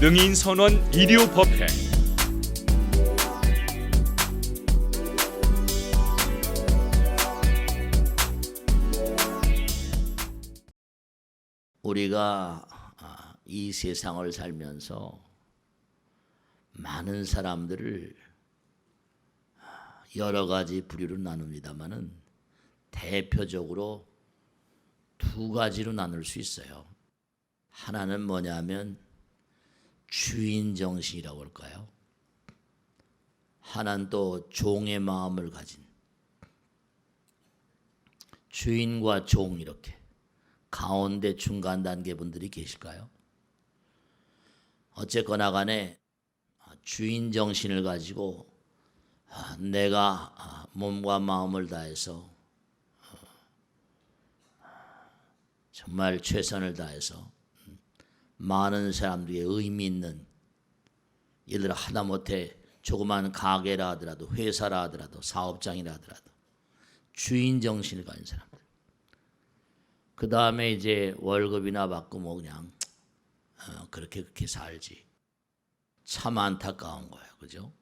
능인선원 일요법회. 우리가 이 세상을 살면서 많은 사람들을 여러 가지 부류로 나눕니다만은 대표적으로 두 가지로 나눌 수 있어요. 하나는 뭐냐면 주인 정신이라고 할까요? 하나는 또 종의 마음을 가진, 주인과 종, 이렇게 가운데 중간 단계 분들이 계실까요? 어쨌거나 간에 주인 정신을 가지고 내가 몸과 마음을 다해서 정말 최선을 다해서 많은 사람들에게 의미 있는, 예를 들어 하다못해 조그마한 가게라 하더라도, 회사라 하더라도, 사업장이라 하더라도 주인 정신을 가진 사람들. 그 다음에 이제 월급이나 받고 뭐 그냥 그렇게 살지. 참 안타까운 거예요, 그죠?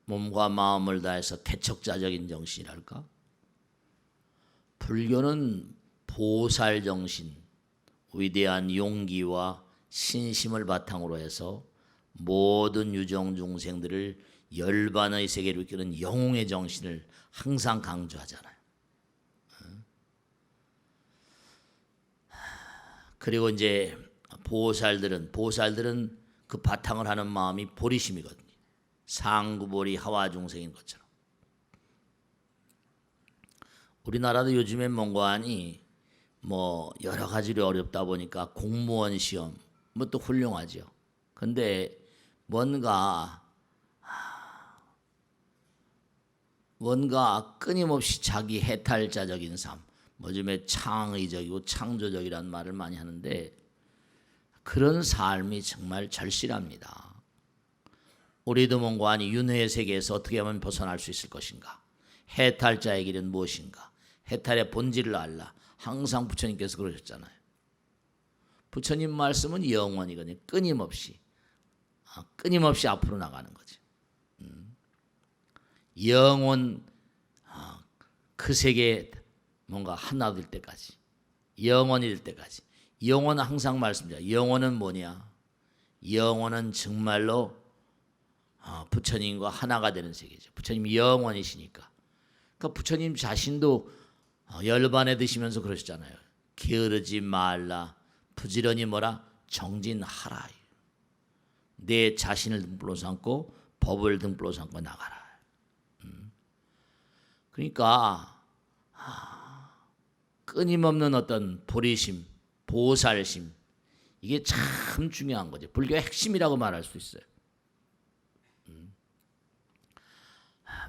몸과 마음을 다해서 개척자적인 정신이랄까? 불교는 보살 정신, 위대한 용기와 신심을 바탕으로 해서 모든 유정 중생들을 열반의 세계로 이끄는 영웅의 정신을 항상 강조하잖아요. 그리고 이제 보살들은 그 바탕을 하는 마음이 보리심이거든요. 상구보리 하와 중생인 것처럼. 우리나라도 요즘엔 뭔가하니 뭐 여러 가지로 어렵다 보니까 공무원 시험 뭐 또 훌륭하죠. 근데 뭔가 끊임없이 자기 해탈자적인 삶, 요즘에 창의적이고 창조적이라는 말을 많이 하는데 그런 삶이 정말 절실합니다. 우리도 뭔가하니 윤회의 세계에서 어떻게 하면 벗어날 수 있을 것인가? 해탈자의 길은 무엇인가? 해탈의 본질을 알라. 항상 부처님께서 그러셨잖아요. 부처님 말씀은 영원이거든요. 끊임없이 앞으로 나가는 거죠. 영원, 그 세계에 뭔가 하나 될 때까지, 영원이 될 때까지. 영원은 항상 말씀드려요. 영원은 뭐냐? 영원은 정말로 부처님과 하나가 되는 세계죠. 부처님이 영원이시니까. 그러니까 부처님 자신도 열반에 드시면서 그러셨잖아요. 게으르지 말라. 부지런히 뭐라? 정진하라. 내 자신을 등불로 삼고 법을 등불로 삼고 나가라. 그러니까 끊임없는 어떤 보리심, 보살심, 이게 참 중요한 거죠. 불교의 핵심이라고 말할 수 있어요.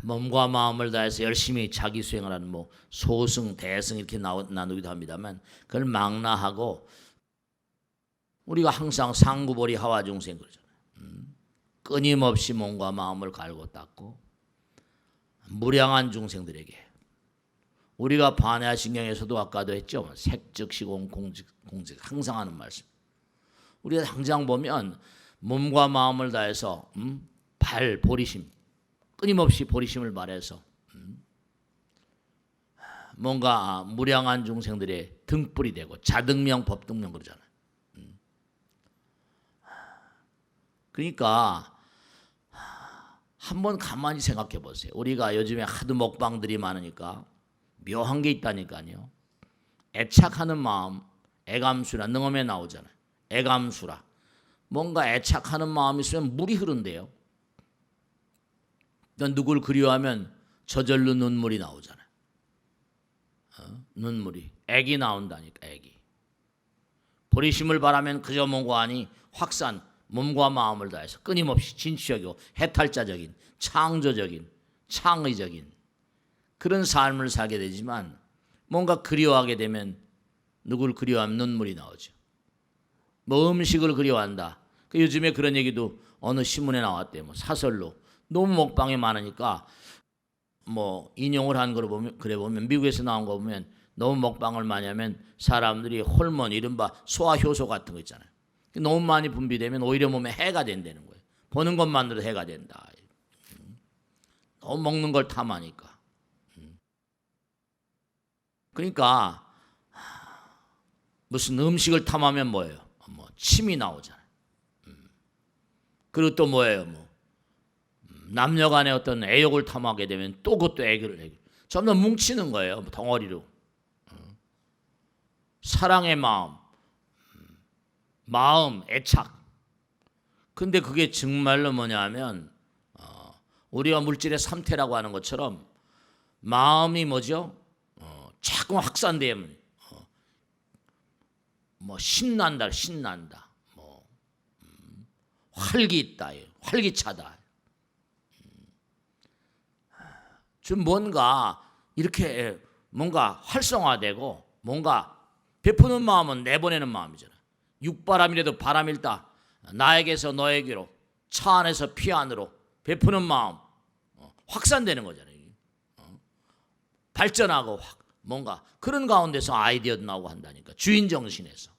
몸과 마음을 다해서 열심히 자기 수행을 하는 뭐 소승, 대승 이렇게 나누기도 합니다만 그걸 망라하고 우리가 항상 상구보리 하와 중생 그러잖아요. 끊임없이 몸과 마음을 갈고 닦고 무량한 중생들에게 우리가 반야신경에서도 아까도 했죠. 색즉 시공 공즉 항상 하는 말씀. 우리가 당장 보면 몸과 마음을 다해서 보리심, 끊임없이 보리심을 말해서 뭔가 무량한 중생들의 등불이 되고 자등명 법등명 그러잖아요. 그러니까 한번 가만히 생각해 보세요. 우리가 요즘에 하도 먹방들이 많으니까 묘한 게 있다니까요. 애착하는 마음, 애감수라 능엄에 나오잖아요. 애감수라. 뭔가 애착하는 마음이 있으면 물이 흐른대요. 누굴 그리워하면 저절로 눈물이 나오잖아요. 눈물이. 애기 나온다니까, 애기. 보리심을 바라면 그저 뭔가 아니 확산, 몸과 마음을 다해서 끊임없이 진취적이고 해탈자적인, 창조적인, 창의적인 그런 삶을 살게 되지만 뭔가 그리워하게 되면 누굴 그리워하면 눈물이 나오죠. 뭐 음식을 그리워한다. 요즘에 그런 얘기도 어느 신문에 나왔대요. 뭐 사설로. 너무 먹방이 많으니까 뭐 인용을 한 걸 보면 그래 보면 미국에서 나온 거 보면 너무 먹방을 많이 하면 사람들이 호르몬 이른바 소화 효소 같은 거 있잖아요. 너무 많이 분비되면 오히려 몸에 해가 된다는 거예요. 보는 것만으로도 해가 된다. 너무 먹는 걸 탐하니까. 그러니까 무슨 음식을 탐하면 뭐예요? 뭐 침이 나오잖아요. 그리고 또 뭐예요? 뭐 남녀간의 어떤 애욕을 탐하게 되면 또 그것도 애교를 점점 뭉치는 거예요. 덩어리로. 사랑의 마음, 애착. 근데 그게 정말로 뭐냐면 우리가 물질의 3태라고 하는 것처럼 마음이 뭐죠? 자꾸 확산되면 뭐 신난다, 뭐 활기 있다, 활기차다. 좀 뭔가 이렇게 뭔가 활성화되고 뭔가 베푸는 마음은 내보내는 마음이잖아. 육바람이라도 바람일다. 나에게서 너에게로, 차 안에서 피 안으로 베푸는 마음 확산되는 거잖아요. 발전하고 뭔가 그런 가운데서 아이디어도 나오고 한다니까. 주인 정신에서.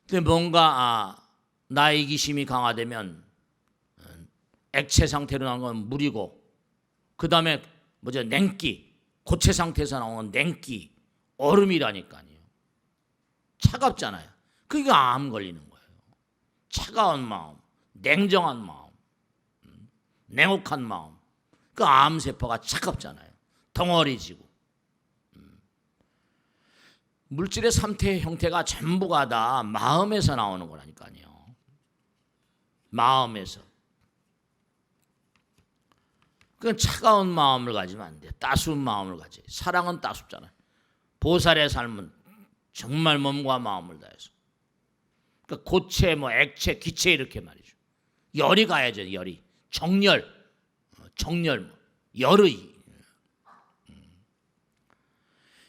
근데 뭔가 나의 이기심이 강화되면 액체 상태로 나온 건 물이고, 그 다음에 뭐죠? 냉기, 고체 상태에서 나오는 냉기, 얼음이라니까요. 차갑잖아요. 그게 암 걸리는 거예요. 차가운 마음, 냉정한 마음, 냉혹한 마음. 그 암세포가 차갑잖아요. 덩어리지고. 물질의 3태 형태가 전부가 다 마음에서 나오는 거라니까요. 마음에서. 그건 차가운 마음을 가지면 안 돼. 따스운 마음을 가지. 사랑은 따숩잖아요. 보살의 삶은 정말 몸과 마음을 다해서. 그러니까 고체, 뭐 액체, 기체 이렇게 말이죠. 열이 가야죠. 열이. 정열, 뭐 열의.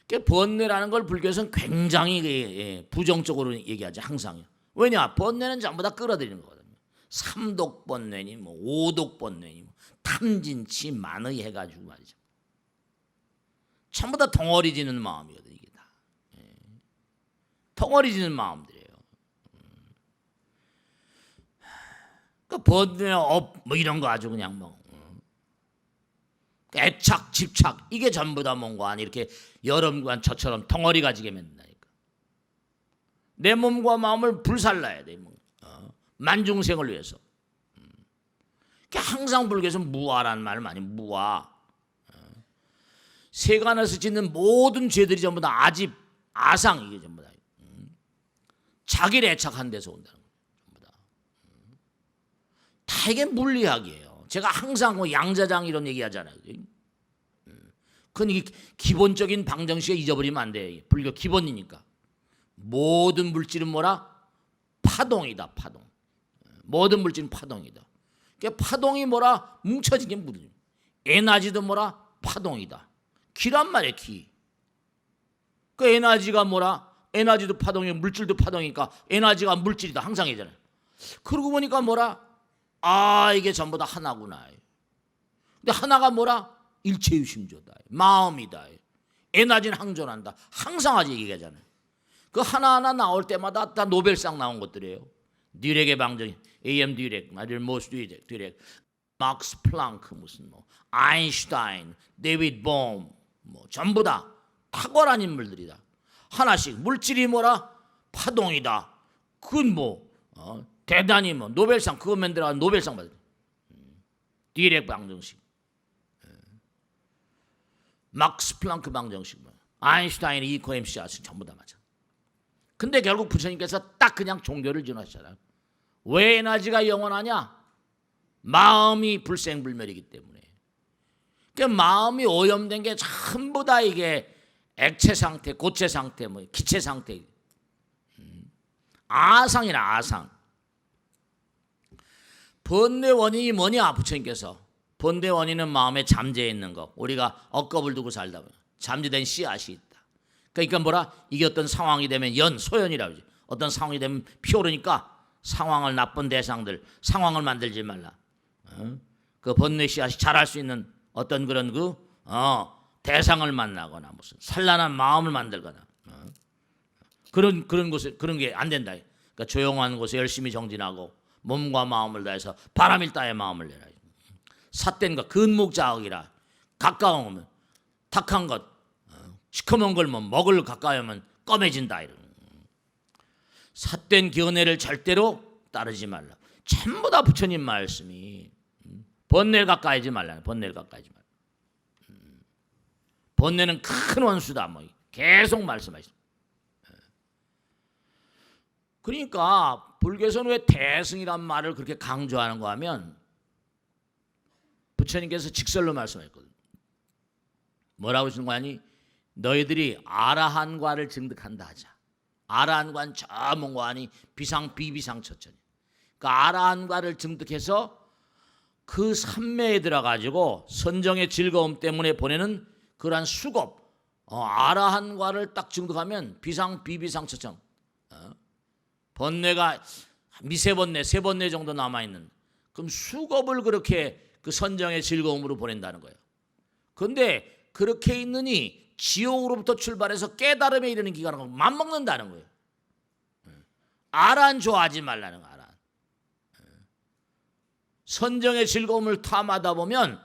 그러니까 번뇌라는 걸 불교에서는 굉장히 부정적으로 얘기하지 항상요. 왜냐? 번뇌는 전부 다 끌어들이는 거거든요. 삼독 번뇌니 뭐 오독 번뇌니 뭐 탐진치 만의 해가지고 말이죠. 전부 다 덩어리지는 마음이거든요. 이게 다 덩어리지는 마음들이에요. 그 번뇌 뭐 이런 거 아주 그냥 뭐 애착, 집착 이게 전부 다 뭔가 아니 이렇게 여러분과 저처럼 덩어리 가지게 만든다니까. 내 몸과 마음을 불살라야 돼. 만중생을 위해서. 항상 불교에서 무아라는 말을 많이 무아. 세간에서 짓는 모든 죄들이 전부 다 아집, 아상 이게 전부 다. 자기를 애착한 데서 온다는 거예요. 전부 다. 다 이게 물리학이에요. 제가 항상 뭐 양자장 이런 얘기하잖아요. 그건 이게 기본적인 방정식에 잊어버리면 안 돼. 불교 기본이니까. 모든 물질은 뭐라? 파동이다. 파동. 모든 물질은 파동이다. 그러니까 파동이 뭐라? 뭉쳐진 게 물이죠. 에너지도 뭐라? 파동이다. 기란 말이에요. 기. 그 에너지가 뭐라? 에너지도 파동이고 물질도 파동이니까 에너지가 물질이다. 항상 얘기잖아요. 그러고 보니까 뭐라? 이게 전부 다 하나구나. 근데 하나가 뭐라? 일체유심조다. 마음이다. 에너지는 항존한다. 항상 아직 얘기하잖아요. 그 하나하나 나올 때마다 다 노벨상 나온 것들이에요. 뉘렉의 방정, A.M. 뉘렉, 모스 뉘렉, 막스 플랑크, 무슨 뭐 아인슈타인, 데이비드 봄, 뭐 전부 다 탁월한 인물들이다. 하나씩 물질이 뭐라? 파동이다. 그건 뭐 대단히 뭐 노벨상 그거 만들어 노벨상 받은 뉘렉 방정식, 막스 플랑크 방정식, 아인슈타인, 이코 MC 아스 전부 다 맞아. 근데 결국 부처님께서 딱 그냥 종교를 지어놨잖아요. 왜 에너지가 영원하냐? 마음이 불생불멸이기 때문에. 그러니까 마음이 오염된 게 전부 다 이게 액체 상태, 고체 상태, 뭐 기체 상태. 아상이라 아상. 번뇌 원인이 뭐냐? 부처님께서 번뇌 원인은 마음에 잠재해 있는 거. 우리가 억겁을 두고 살다 보면 잠재된 씨앗이 있다. 그러니까 뭐라? 이게 어떤 상황이 되면 소연이라고 하죠. 어떤 상황이 되면 피오르니까 상황을 나쁜 대상들, 상황을 만들지 말라. 그 번뇌 씨앗이 자랄 수 있는 어떤 그런 대상을 만나거나 무슨 산란한 마음을 만들거나 그런 곳에 그런 게 안 된다. 그러니까 조용한 곳에 열심히 정진하고 몸과 마음을 다해서 바람일 따의 마음을 내라. 삿된 근목 자극이라 가까우면 탁한 것 시커먼 걸 뭐 먹을 가까이 하면 검해진다. 이런 삿된 견해를 절대로 따르지 말라. 전부 다 부처님 말씀이 번뇌를 가까이 하지 말라. 번뇌를 가까이 하지 말라. 번뇌는 큰 원수다. 뭐 계속 말씀하시죠. 그러니까 불교에서는 왜 대승이란 말을 그렇게 강조하는가 하면 부처님께서 직설로 말씀하셨거든요. 뭐라고 하시는 거 아니? 너희들이 아라한과를 증득한다 하자. 아라한과는 저 뭔가 아니 비상 비비상 처천이. 그러니까 아라한과를 증득해서 그 삼매에 들어가지고 선정의 즐거움 때문에 보내는 그러한 수급 아라한과를 딱 증득하면 비상 비비상 처천. 번뇌가 미세번뇌, 세번뇌 정도 남아있는 그럼 수급을 그렇게 그 선정의 즐거움으로 보낸다는 거예요. 그런데 그렇게 있느니 지옥으로부터 출발해서 깨달음에 이르는 기간을 맘먹는다는 거예요. 아란 좋아하지 말라는 거야. 아란. 선정의 즐거움을 탐하다 보면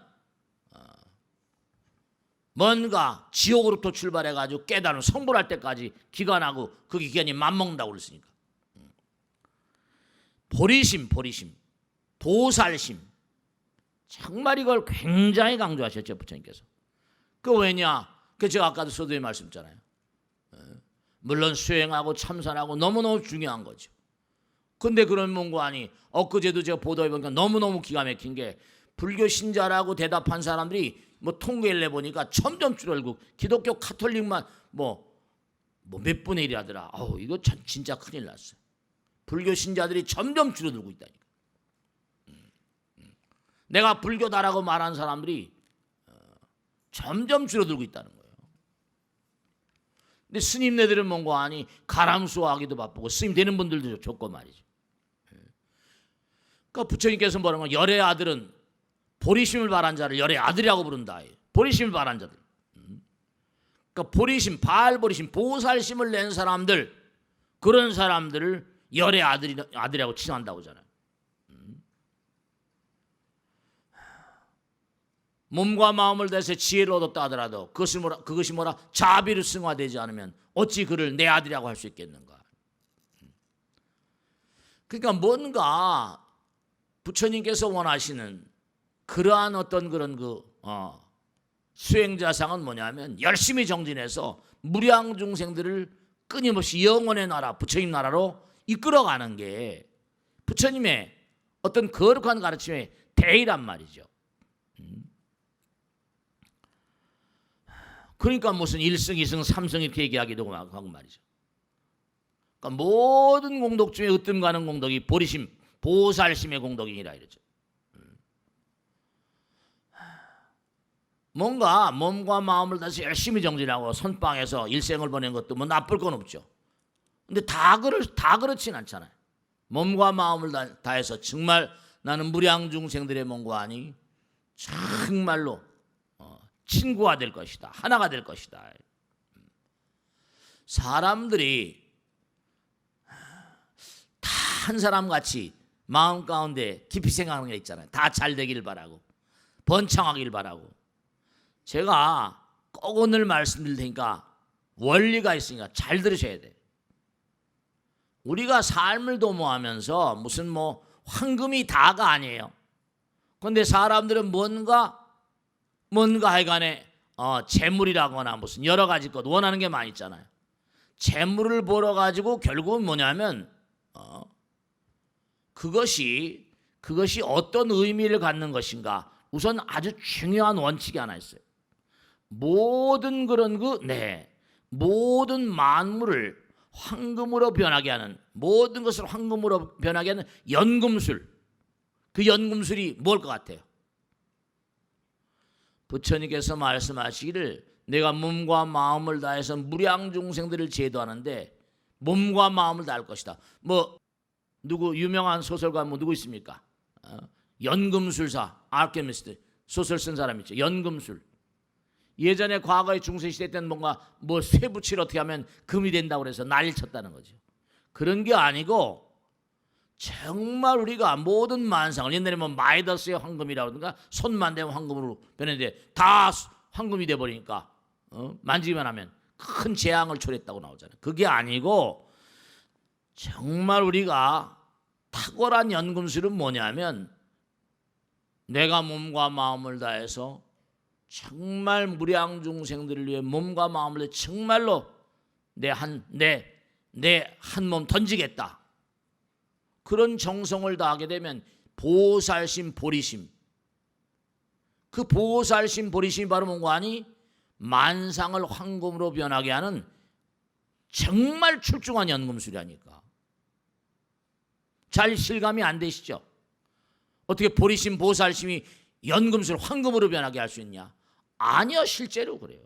뭔가 지옥으로부터 출발해가지고 깨달음 성불할 때까지 기간하고 그 기간이 맘먹는다고 그랬으니까. 보리심, 보살심. 정말 이걸 굉장히 강조하셨죠, 부처님께서. 그 왜냐? 그 제가 아까도 서두에 말씀했잖아요. 물론 수행하고 참선하고 너무너무 중요한 거죠. 근데 그런 뭔가 아니 엊그제도 제가 보도해 보니까 너무너무 기가 막힌 게 불교 신자라고 대답한 사람들이 뭐 통계를 내보니까 점점 줄어들고 기독교 카톨릭만 뭐 몇 분의 1이 하더라. 이거 진짜 큰일 났어요. 불교 신자들이 점점 줄어들고 있다니까. 내가 불교다라고 말한 사람들이 점점 줄어들고 있다는 거예요. 근데 스님네들은 뭔가 아니 가람수하기도 바쁘고 스님 되는 분들도 좋고 말이죠. 그러니까 부처님께서 뭐라는 건 열의 아들은 보리심을 바란 자를 열의 아들이라고 부른다. 보리심을 바란 자들. 그러니까 보리심, 바알보리심, 보살심을 낸 사람들 그런 사람들을 열의 아들이라고 칭한다고 하잖아요. 몸과 마음을 다해서 지혜를 얻었다 하더라도 그것이 뭐라 자비로 승화되지 않으면 어찌 그를 내 아들이라고 할 수 있겠는가. 그러니까 뭔가 부처님께서 원하시는 그러한 어떤 그런 수행자상은 뭐냐면 열심히 정진해서 무량 중생들을 끊임없이 영원의 나라 부처님 나라로 이끌어가는 게 부처님의 어떤 거룩한 가르침의 대의란 말이죠. 그러니까 무슨 1승, 2승, 3승 이렇게 얘기하기도 하고 말이죠. 그러니까 모든 공덕 중에 으뜸 가는 공덕이 보리심, 보살심의 공덕이니라 이러죠. 뭔가 몸과 마음을 다해서 열심히 정진하고 선방에서 일생을 보낸 것도 뭐 나쁠 건 없죠. 근데 다 그렇진 않잖아요. 몸과 마음을 다해서 정말 나는 무량 중생들의 몸과 아니 정말로 친구가 될 것이다. 하나가 될 것이다. 사람들이 다 한 사람 같이 마음 가운데 깊이 생각하는 게 있잖아요. 다 잘 되길 바라고 번창하길 바라고. 제가 꼭 오늘 말씀드릴 테니까 원리가 있으니까 잘 들으셔야 돼요. 우리가 삶을 도모하면서 무슨 뭐 황금이 다가 아니에요. 그런데 사람들은 뭔가 하여간에 재물이라거나 무슨 여러 가지 것 원하는 게 많이 있잖아요. 재물을 벌어가지고 결국은 뭐냐면 그것이 어떤 의미를 갖는 것인가. 우선 아주 중요한 원칙이 하나 있어요. 모든 그런 모든 만물을 황금으로 변하게 하는 모든 것을 황금으로 변하게 하는 연금술. 그 연금술이 뭘 것 같아요? 부처님께서 말씀하시기를 내가 몸과 마음을 다해서 무량 중생들을 제도하는데 몸과 마음을 다할 것이다. 누구 유명한 소설가 누구 있습니까? 연금술사 아르케미스트 소설 쓴 사람 있죠. 연금술. 예전에 과거의 중세시대 때는 뭔가 뭐 쇠붙이를 어떻게 하면 금이 된다고 그래서 난리 쳤다는 거죠. 그런 게 아니고 정말 우리가 모든 만상을 옛날에 뭐 마이더스의 황금이라든가 손만 대면 황금으로 변했는데 다 황금이 돼버리니까 만지기만 하면 큰 재앙을 초래했다고 나오잖아요. 그게 아니고 정말 우리가 탁월한 연금술은 뭐냐면 내가 몸과 마음을 다해서 정말 무량중생들을 위해 몸과 마음을 다해 정말로 내 한 몸 던지겠다. 그런 정성을 다하게 되면 보살심 보리심, 그 보살심 보리심이 바로 뭔가 하니 만상을 황금으로 변하게 하는 정말 출중한 연금술이라니까. 잘 실감이 안 되시죠? 어떻게 보리심 보살심이 연금술 황금으로 변하게 할 수 있냐? 아니요, 실제로 그래요.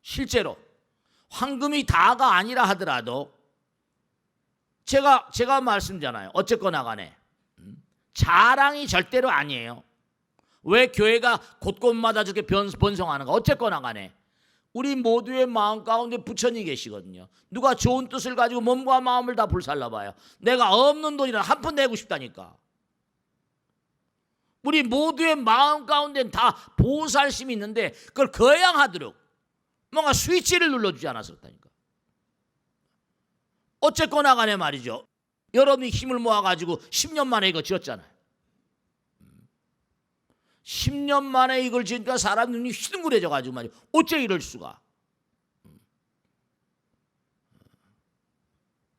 실제로 황금이 다가 아니라 하더라도 제가 말씀드리잖아요. 어쨌거나 간에 자랑이 절대로 아니에요. 왜 교회가 곳곳마다 저렇게 번성하는가? 어쨌거나 간에 우리 모두의 마음 가운데 부처님이 계시거든요. 누가 좋은 뜻을 가지고 몸과 마음을 다 불살라봐요. 내가 없는 돈이라 한 푼 내고 싶다니까. 우리 모두의 마음 가운데는 다 보살심이 있는데 그걸 거양하도록 뭔가 스위치를 눌러주지 않았었다니까. 어쨌거나 간에 말이죠. 여러분이 힘을 모아가지고 10년 만에 이거 지었잖아요. 10년 만에 이걸 지으니까 사람 눈이 휘둥그레져가지고 말이죠. 어째 이럴 수가.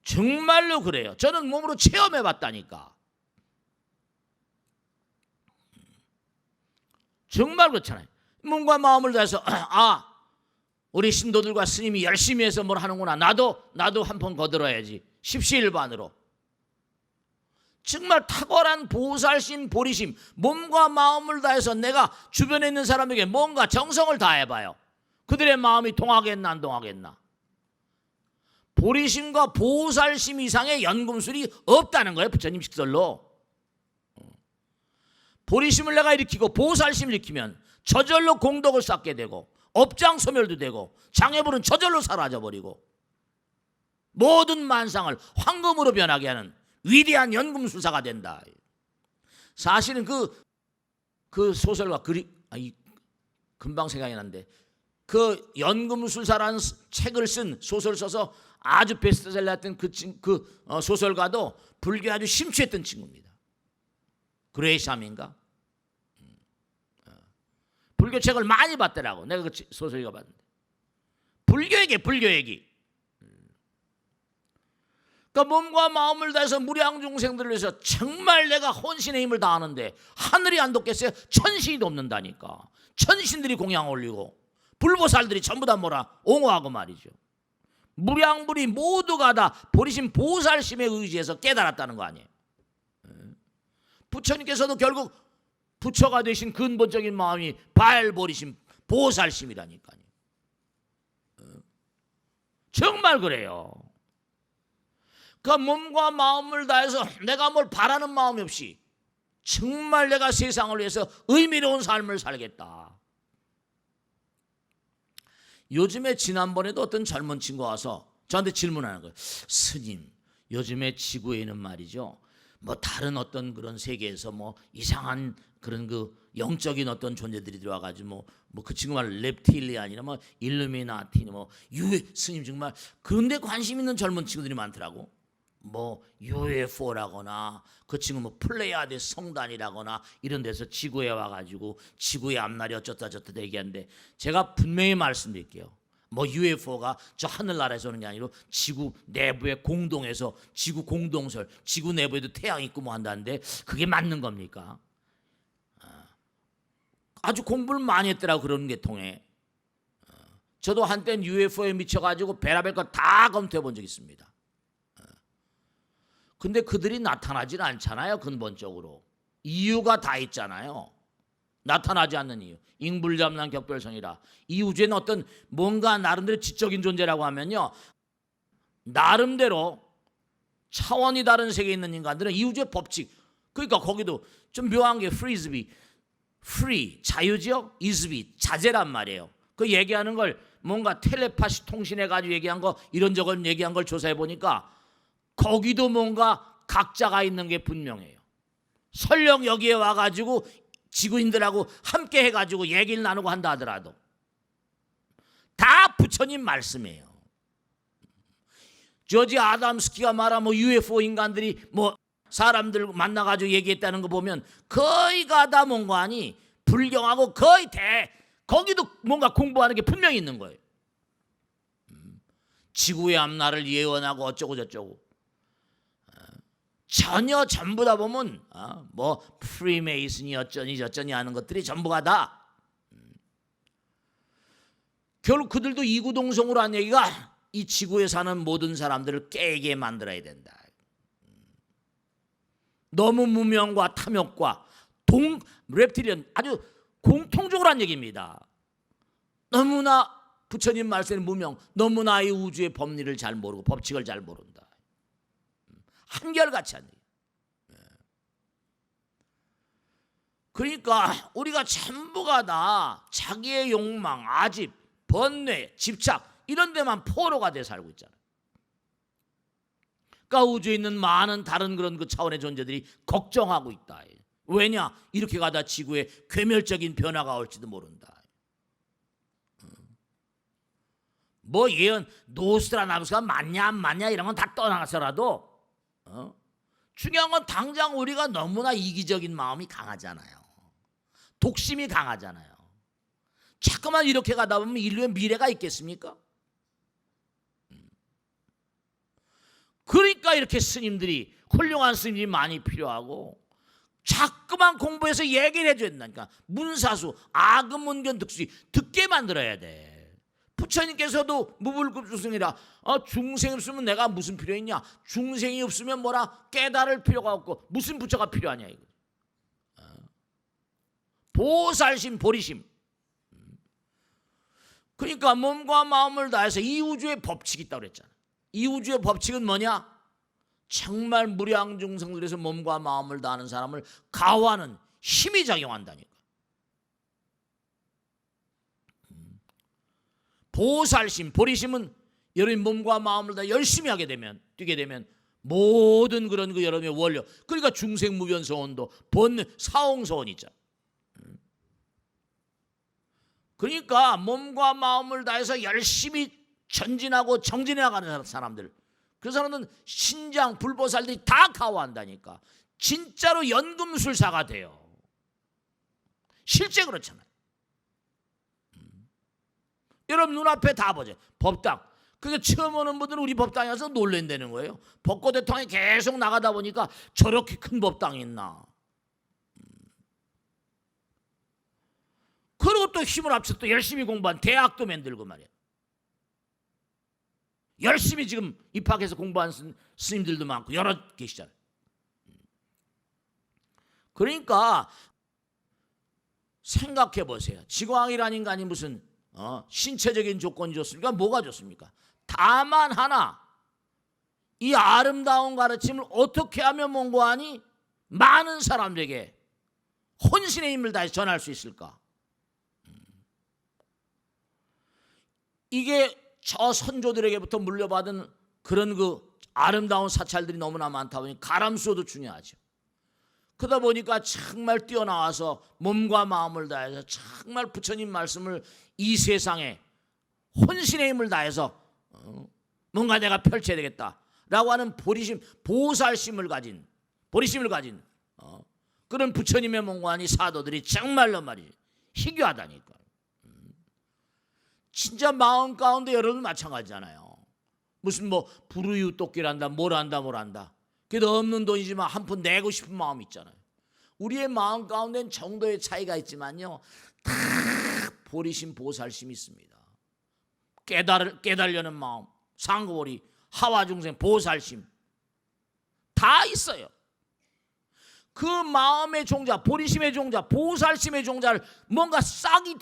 정말로 그래요. 저는 몸으로 체험해봤다니까. 정말 그렇잖아요. 몸과 마음을 다해서 우리 신도들과 스님이 열심히 해서 뭘 하는구나. 나도 한 번 거들어야지. 십시일반으로. 정말 탁월한 보살심 보리심, 몸과 마음을 다해서 내가 주변에 있는 사람에게 뭔가 정성을 다해봐요. 그들의 마음이 통하겠나 안 통하겠나. 보리심과 보살심 이상의 연금술이 없다는 거예요. 부처님 식설로. 보리심을 내가 일으키고 보살심을 일으키면 저절로 공덕을 쌓게 되고 업장소멸도 되고 장애물은 저절로 사라져버리고 모든 만상을 황금으로 변하게 하는 위대한 연금술사가 된다. 사실은 그 소설가 금방 생각이 났는데 그 연금술사라는 책을 쓴 소설 써서 아주 베스트셀러했던 그 소설가도 불교에 아주 심취했던 친구입니다. 그레이샴인가? 불교 책을 많이 봤더라고. 내가 그 소설 읽어봤는데 불교 얘기. 그러니까 몸과 마음을 다해서 무량중생들을 위해서 정말 내가 혼신의 힘을 다하는데 하늘이 안 돕겠어요? 천신이 돕는다니까. 천신들이 공양 올리고 불보살들이 전부 다 옹호하고 말이죠. 무량불이 모두가 다 보리심 보살심에 의지해서 깨달았다는 거 아니에요. 부처님께서도 결국 부처가 되신 근본적인 마음이 발보리심 보살심이라니까요. 정말 그래요. 그 몸과 마음을 다해서 내가 뭘 바라는 마음이 없이 정말 내가 세상을 위해서 의미로운 삶을 살겠다. 요즘에 지난번에도 어떤 젊은 친구가 와서 저한테 질문하는 거예요. 스님, 요즘에 지구에는 말이죠. 뭐 다른 어떤 그런 세계에서 뭐 이상한 그런 그 영적인 어떤 존재들이 들어와가지고 뭐 그 친구 말 reptilian이나 뭐 일루미나티 뭐 스님 정말 그런데 관심 있는 젊은 친구들이 많더라고. 뭐 UFO라거나 그 친구 뭐 플레이아드 성단이라거나 이런 데서 지구에 와가지고 지구의 앞날이 어쩌다 얘기하는데 제가 분명히 말씀드릴게요. 뭐 UFO가 저 하늘나라에서 오는 게 아니고 지구 내부의 공동에서 지구 공동설, 지구 내부에도 태양이 있고 뭐 한다는데 그게 맞는 겁니까? 아주 공부를 많이 했더라고 그런 게 통해. 저도 한때는 UFO에 미쳐가지고 별의별 거 다 검토해 본 적이 있습니다. 근데 그들이 나타나질 않잖아요. 근본적으로 이유가 다 있잖아요. 나타나지 않는 이유. 잉불잡란 격별성이라. 이 우주에는 어떤 뭔가 나름대로 지적인 존재라고 하면요, 나름대로 차원이 다른 세계에 있는 인간들은 이 우주의 법칙. 그러니까 거기도 좀 묘한 게 free 자유죠. is be 자제란 말이에요. 그 얘기하는 걸 뭔가 텔레파시 통신해 가지고 얘기한 거 이런저런 얘기한 걸 조사해 보니까 거기도 뭔가 각자가 있는 게 분명해요. 설령 여기에 와 가지고 지구인들하고 함께 해 가지고 얘기를 나누고 한다 하더라도 다 부처님 말씀이에요. 조지 아담스키가 말한 뭐 UFO 인간들이 뭐 사람들 만나 가지고 얘기했다는 거 보면 거의가 다 뭔가 아니 불경하고 거의 거기도 뭔가 공부하는 게 분명히 있는 거예요. 지구의 앞날을 예언하고 어쩌고 저쩌고 전혀 전부 다 보면 뭐 프리메이슨이 어쩌니 저쩌니 하는 것들이 전부가 다 결국 그들도 이구동성으로 한 얘기가 이 지구에 사는 모든 사람들을 깨게 만들어야 된다. 너무 무명과 탐욕과 랩틸리언 아주 공통적으로 한 얘기입니다. 너무나 부처님 말씀에 무명, 너무나 이 우주의 법리를 잘 모르고 법칙을 잘 모른다. 한결같이 한 얘기. 그러니까 우리가 전부가 다 자기의 욕망, 아집, 번뇌, 집착 이런 데만 포로가 돼 살고 있잖아요. 그러니까 우주에 있는 많은 다른 그런 그 차원의 존재들이 걱정하고 있다. 왜냐? 이렇게 가다 지구에 괴멸적인 변화가 올지도 모른다. 뭐 예언 노스트라다무스가 맞냐 안 맞냐 이런 건 다 떠나서라도 중요한 건 당장 우리가 너무나 이기적인 마음이 강하잖아요. 독심이 강하잖아요. 자꾸만 이렇게 가다 보면 인류의 미래가 있겠습니까? 그러니까 이렇게 스님들이 훌륭한 스님이 많이 필요하고 자꾸만 공부해서 얘기를 해줘야 된다니까. 문사수, 아금문견 득수 듣게 만들어야 돼. 부처님께서도 무불급중생이라 중생이 없으면 내가 무슨 필요 있냐. 중생이 없으면 뭐라 깨달을 필요가 없고 무슨 부처가 필요하냐 이거. 보살심 보리심. 그러니까 몸과 마음을 다해서 이 우주의 법칙이 있다고 그랬잖아. 이 우주의 법칙은 뭐냐? 정말 무량중생들에서 몸과 마음을 다하는 사람을 가호하는 힘이 작용한다니까. 보살심, 보리심은 여러분 몸과 마음을 다 열심히 하게 되면 뛰게 되면 모든 그런 그 여러분의 원력, 그러니까 중생무변소원도 본능, 사홍소원 있잖아. 그러니까 몸과 마음을 다해서 열심히 전진하고 정진해 나가는 사람들, 그 사람은 신장 불보살들이 다 가호한다니까. 진짜로 연금술사가 돼요. 실제 그렇잖아요. 여러분 눈앞에 다 보죠. 법당. 그게 처음 오는 분들은 우리 법당에 와서 놀랜다는 거예요. 벚꽃대통령이 계속 나가다 보니까 저렇게 큰 법당이 있나. 그리고 또 힘을 합쳐서 또 열심히 공부한 대학도 만들고 말이야. 열심히 지금 입학해서 공부한 스님들도 많고 여러 계시잖아요. 그러니까 생각해 보세요. 지광이라는 인간이 무슨 신체적인 조건이 좋습니까? 뭐가 좋습니까? 다만 하나, 이 아름다운 가르침을 어떻게 하면 뭔고하니 많은 사람들에게 혼신의 힘을 다해서 전할 수 있을까? 이게 저 선조들에게부터 물려받은 그런 그 아름다운 사찰들이 너무나 많다 보니 가람수도 중요하죠. 그러다 보니까 정말 뛰어나와서 몸과 마음을 다해서 정말 부처님 말씀을 이 세상에 혼신의 힘을 다해서 뭔가 내가 펼쳐야 되겠다라고 하는 보리심, 보살심을 가진 그런 부처님의 몽관이 사도들이 정말로 말이지 희귀하다니까. 진짜 마음 가운데 여러분 마찬가지잖아요. 무슨 뭐 불우이웃돕기란다 뭘 한다. 그래도 없는 돈이지만 한 푼 내고 싶은 마음이 있잖아요. 우리의 마음 가운데는 정도의 차이가 있지만요, 다 보리심 보살심이 있습니다. 깨달려는 마음, 상고보리, 하와중생, 보살심 다 있어요. 그 마음의 종자, 보리심의 종자, 보살심의 종자를 뭔가 싹이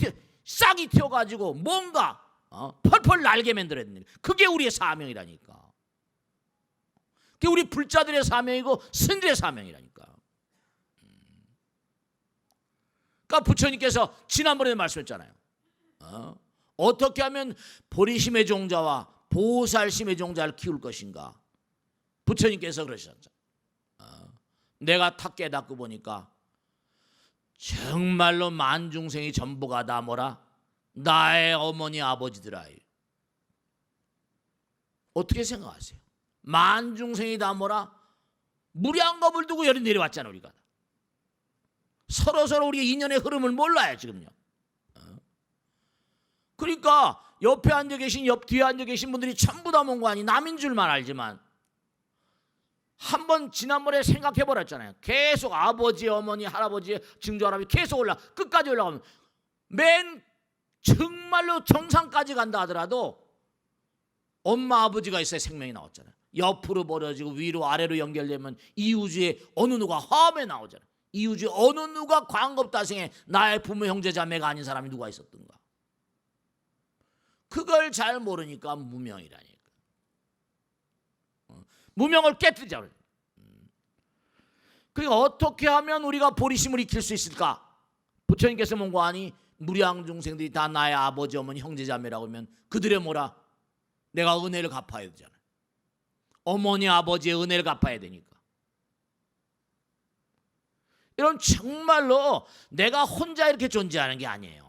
튀어가지고 뭔가 펄펄 날게 만들어야 됩니다. 그게 우리의 사명이라니까. 그게 우리 불자들의 사명이고 스님들의 사명이라니까. 그러니까 부처님께서 지난번에 말씀했잖아요. 어떻게 하면 보리심의 종자와 보살심의 종자를 키울 것인가. 부처님께서 그러셨죠. 내가 탁 깨닫고 보니까 정말로 만중생이 전부가 다 뭐라? 나의 어머니 아버지들아. 어떻게 생각하세요? 만중생이 다 뭐라? 무량겁을 두고 열이 내려왔잖아. 우리가 서로 우리의 인연의 흐름을 몰라요 지금요. 그러니까 옆에 앉아 계신 뒤에 앉아 계신 분들이 전부 다 몽관이 남인 줄만 알지만 한번 지난번에 생각해 버렸잖아요. 계속 아버지, 어머니, 할아버지, 증조 할아버지 계속 끝까지 올라가면 맨 정말로 정상까지 간다 하더라도 엄마 아버지가 있어야 생명이 나왔잖아요. 옆으로 벌어지고 위로 아래로 연결되면 이 우주에 어느 누가 화음에 나오잖아요. 이 우주에 어느 누가 광겁다생에 나의 부모 형제 자매가 아닌 사람이 누가 있었던가. 그걸 잘 모르니까 무명이라니까. 무명을 깨뜨리자. 그러니까 어떻게 하면 우리가 보리심을 익힐 수 있을까? 부처님께서 뭔가하니 무량중생들이 다 나의 아버지, 어머니, 형제자매라고 하면 그들의 뭐라? 내가 은혜를 갚아야 되잖아요. 어머니, 아버지의 은혜를 갚아야 되니까. 이런 정말로 내가 혼자 이렇게 존재하는 게 아니에요.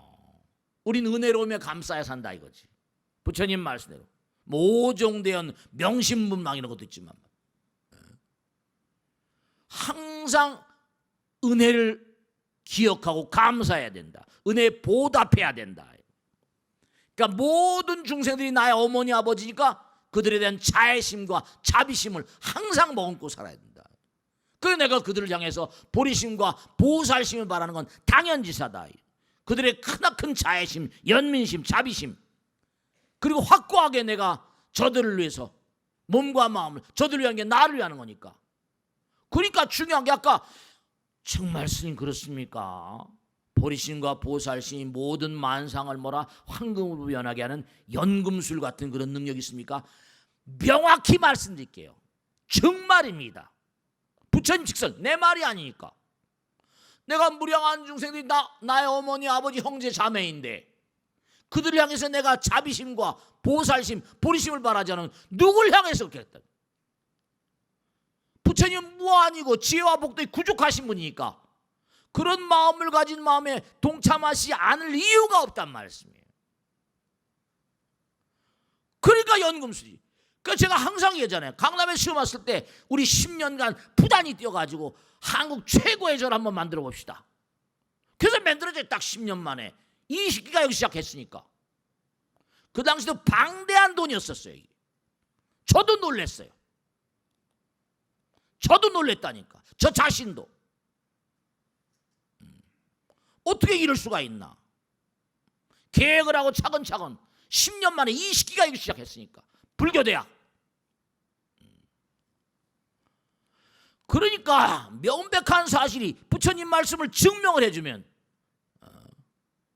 우린 은혜로우며 감싸야 산다 이거지. 부처님 말씀대로 오종대연 명심문망 이런 것도 있지만 항상 은혜를 기억하고 감사해야 된다. 은혜에 보답해야 된다. 그러니까 모든 중생들이 나의 어머니 아버지니까 그들에 대한 자애심과 자비심을 항상 머금고 살아야 된다. 그래서 내가 그들을 향해서 보리심과 보살심을 바라는 건 당연지사다. 그들의 크나큰 자애심, 연민심, 자비심, 그리고 확고하게 내가 저들을 위해서 몸과 마음을 저들을 위한 게 나를 위하는 거니까. 그러니까 중요한 게 아까 정말 스님 그렇습니까? 보리심과 보살심이 모든 만상을 뭐라 황금으로 변하게 하는 연금술 같은 그런 능력이 있습니까? 명확히 말씀드릴게요. 정말입니다. 부처님 직설 내 말이 아니니까. 내가 무량한 중생들이 나의 어머니 아버지 형제 자매인데 그들을 향해서 내가 자비심과 보살심 보리심을 바라지 않으면 누굴 향해서 그렇게 했다. 부처님은 무한이고 지혜와 복도에 구족하신 분이니까 그런 마음을 가진 마음에 동참하시지 않을 이유가 없단 말씀이에요. 그러니까 연금술이. 그러니까 제가 항상 얘기하잖아요. 강남에 시험 왔을 때 우리 10년간 부단히 뛰어가지고 한국 최고의 절 한번 만들어 봅시다. 그래서 만들어져요. 딱 10년 만에 20기가 여기 시작했으니까. 그 당시도 방대한 돈이었었어요. 저도 놀랐어요. 저도 놀랬다니까. 저 자신도. 어떻게 이럴 수가 있나. 계획을 하고 차근차근 10년 만에 20기가 여기 시작했으니까. 불교대학. 그러니까 명백한 사실이 부처님 말씀을 증명을 해주면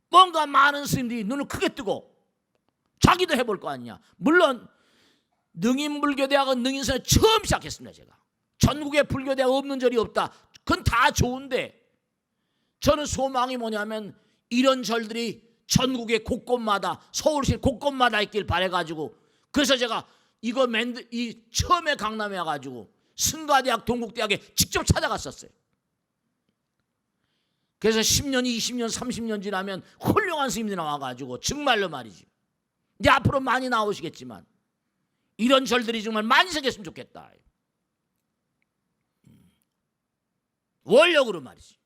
뭔가 많은 스님들이 눈을 크게 뜨고 자기도 해볼 거 아니냐. 물론 능인불교대학은 능인선에 처음 시작했습니다. 제가 전국에 불교대학 없는 절이 없다. 그건 다 좋은데 저는 소망이 뭐냐면 이런 절들이 전국의 곳곳마다 서울시 곳곳마다 있길 바래가지고 그래서 제가 이거 처음에 강남에 와가지고 승가대학 동국대학에 직접 찾아갔었어요. 그래서 10년 20년 30년 지나면 훌륭한 스님들이 나와가지고 정말로 말이지 이제 앞으로 많이 나오시겠지만 이런 절들이 정말 많이 생겼으면 좋겠다. 원력으로 말이지.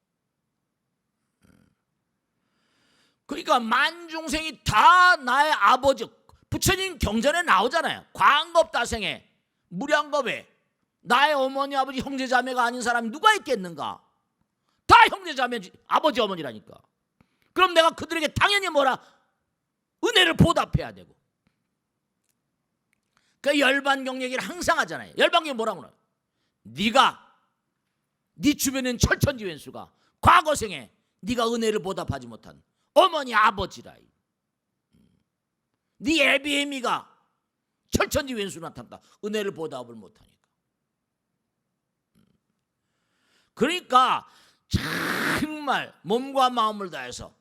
그러니까 만중생이 다 나의 아버지. 부처님 경전에 나오잖아요. 광겁다생에 무량겁에 나의 어머니 아버지 형제자매가 아닌 사람이 누가 있겠는가. 다 형제자매 아버지 어머니라니까. 그럼 내가 그들에게 당연히 뭐라 은혜를 보답해야 되고. 그 열반경 얘기를 항상 하잖아요. 열반경이 뭐라고 그래요? 네가 네 주변엔 철천지왼수가 과거생에 네가 은혜를 보답하지 못한 어머니 아버지라. 네 애비애미가 철천지왼수 나타났다. 은혜를 보답을 못하니까. 그러니까 정말 몸과 마음을 다해서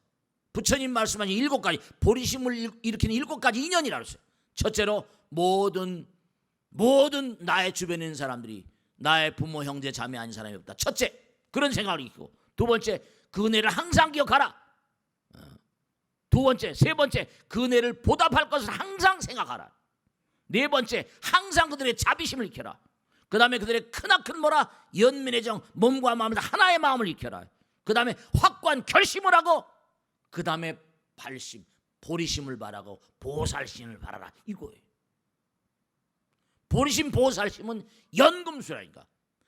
부처님 말씀하신 7가지 보리심을 일으키는 7가지 인연이라고 했어요. 첫째로 모든 나의 주변에 있는 사람들이 나의 부모, 형제, 자매 아닌 사람이 없다. 첫째, 그런 생각을 익히고, 두 번째, 그 은혜를 항상 기억하라. 두 번째, 세 번째, 그 은혜를 보답할 것을 항상 생각하라. 네 번째, 항상 그들의 자비심을 익혀라. 그 다음에 그들의 크나큰 뭐라 연민의 정, 몸과 마음을 하나의 마음을 익혀라. 그 다음에 확고한 결심을 하고, 그 다음에 발심, 보리심을 바라고 보살심을 바라라, 이거예요. 보리심, 보살심은 연금술이라니까.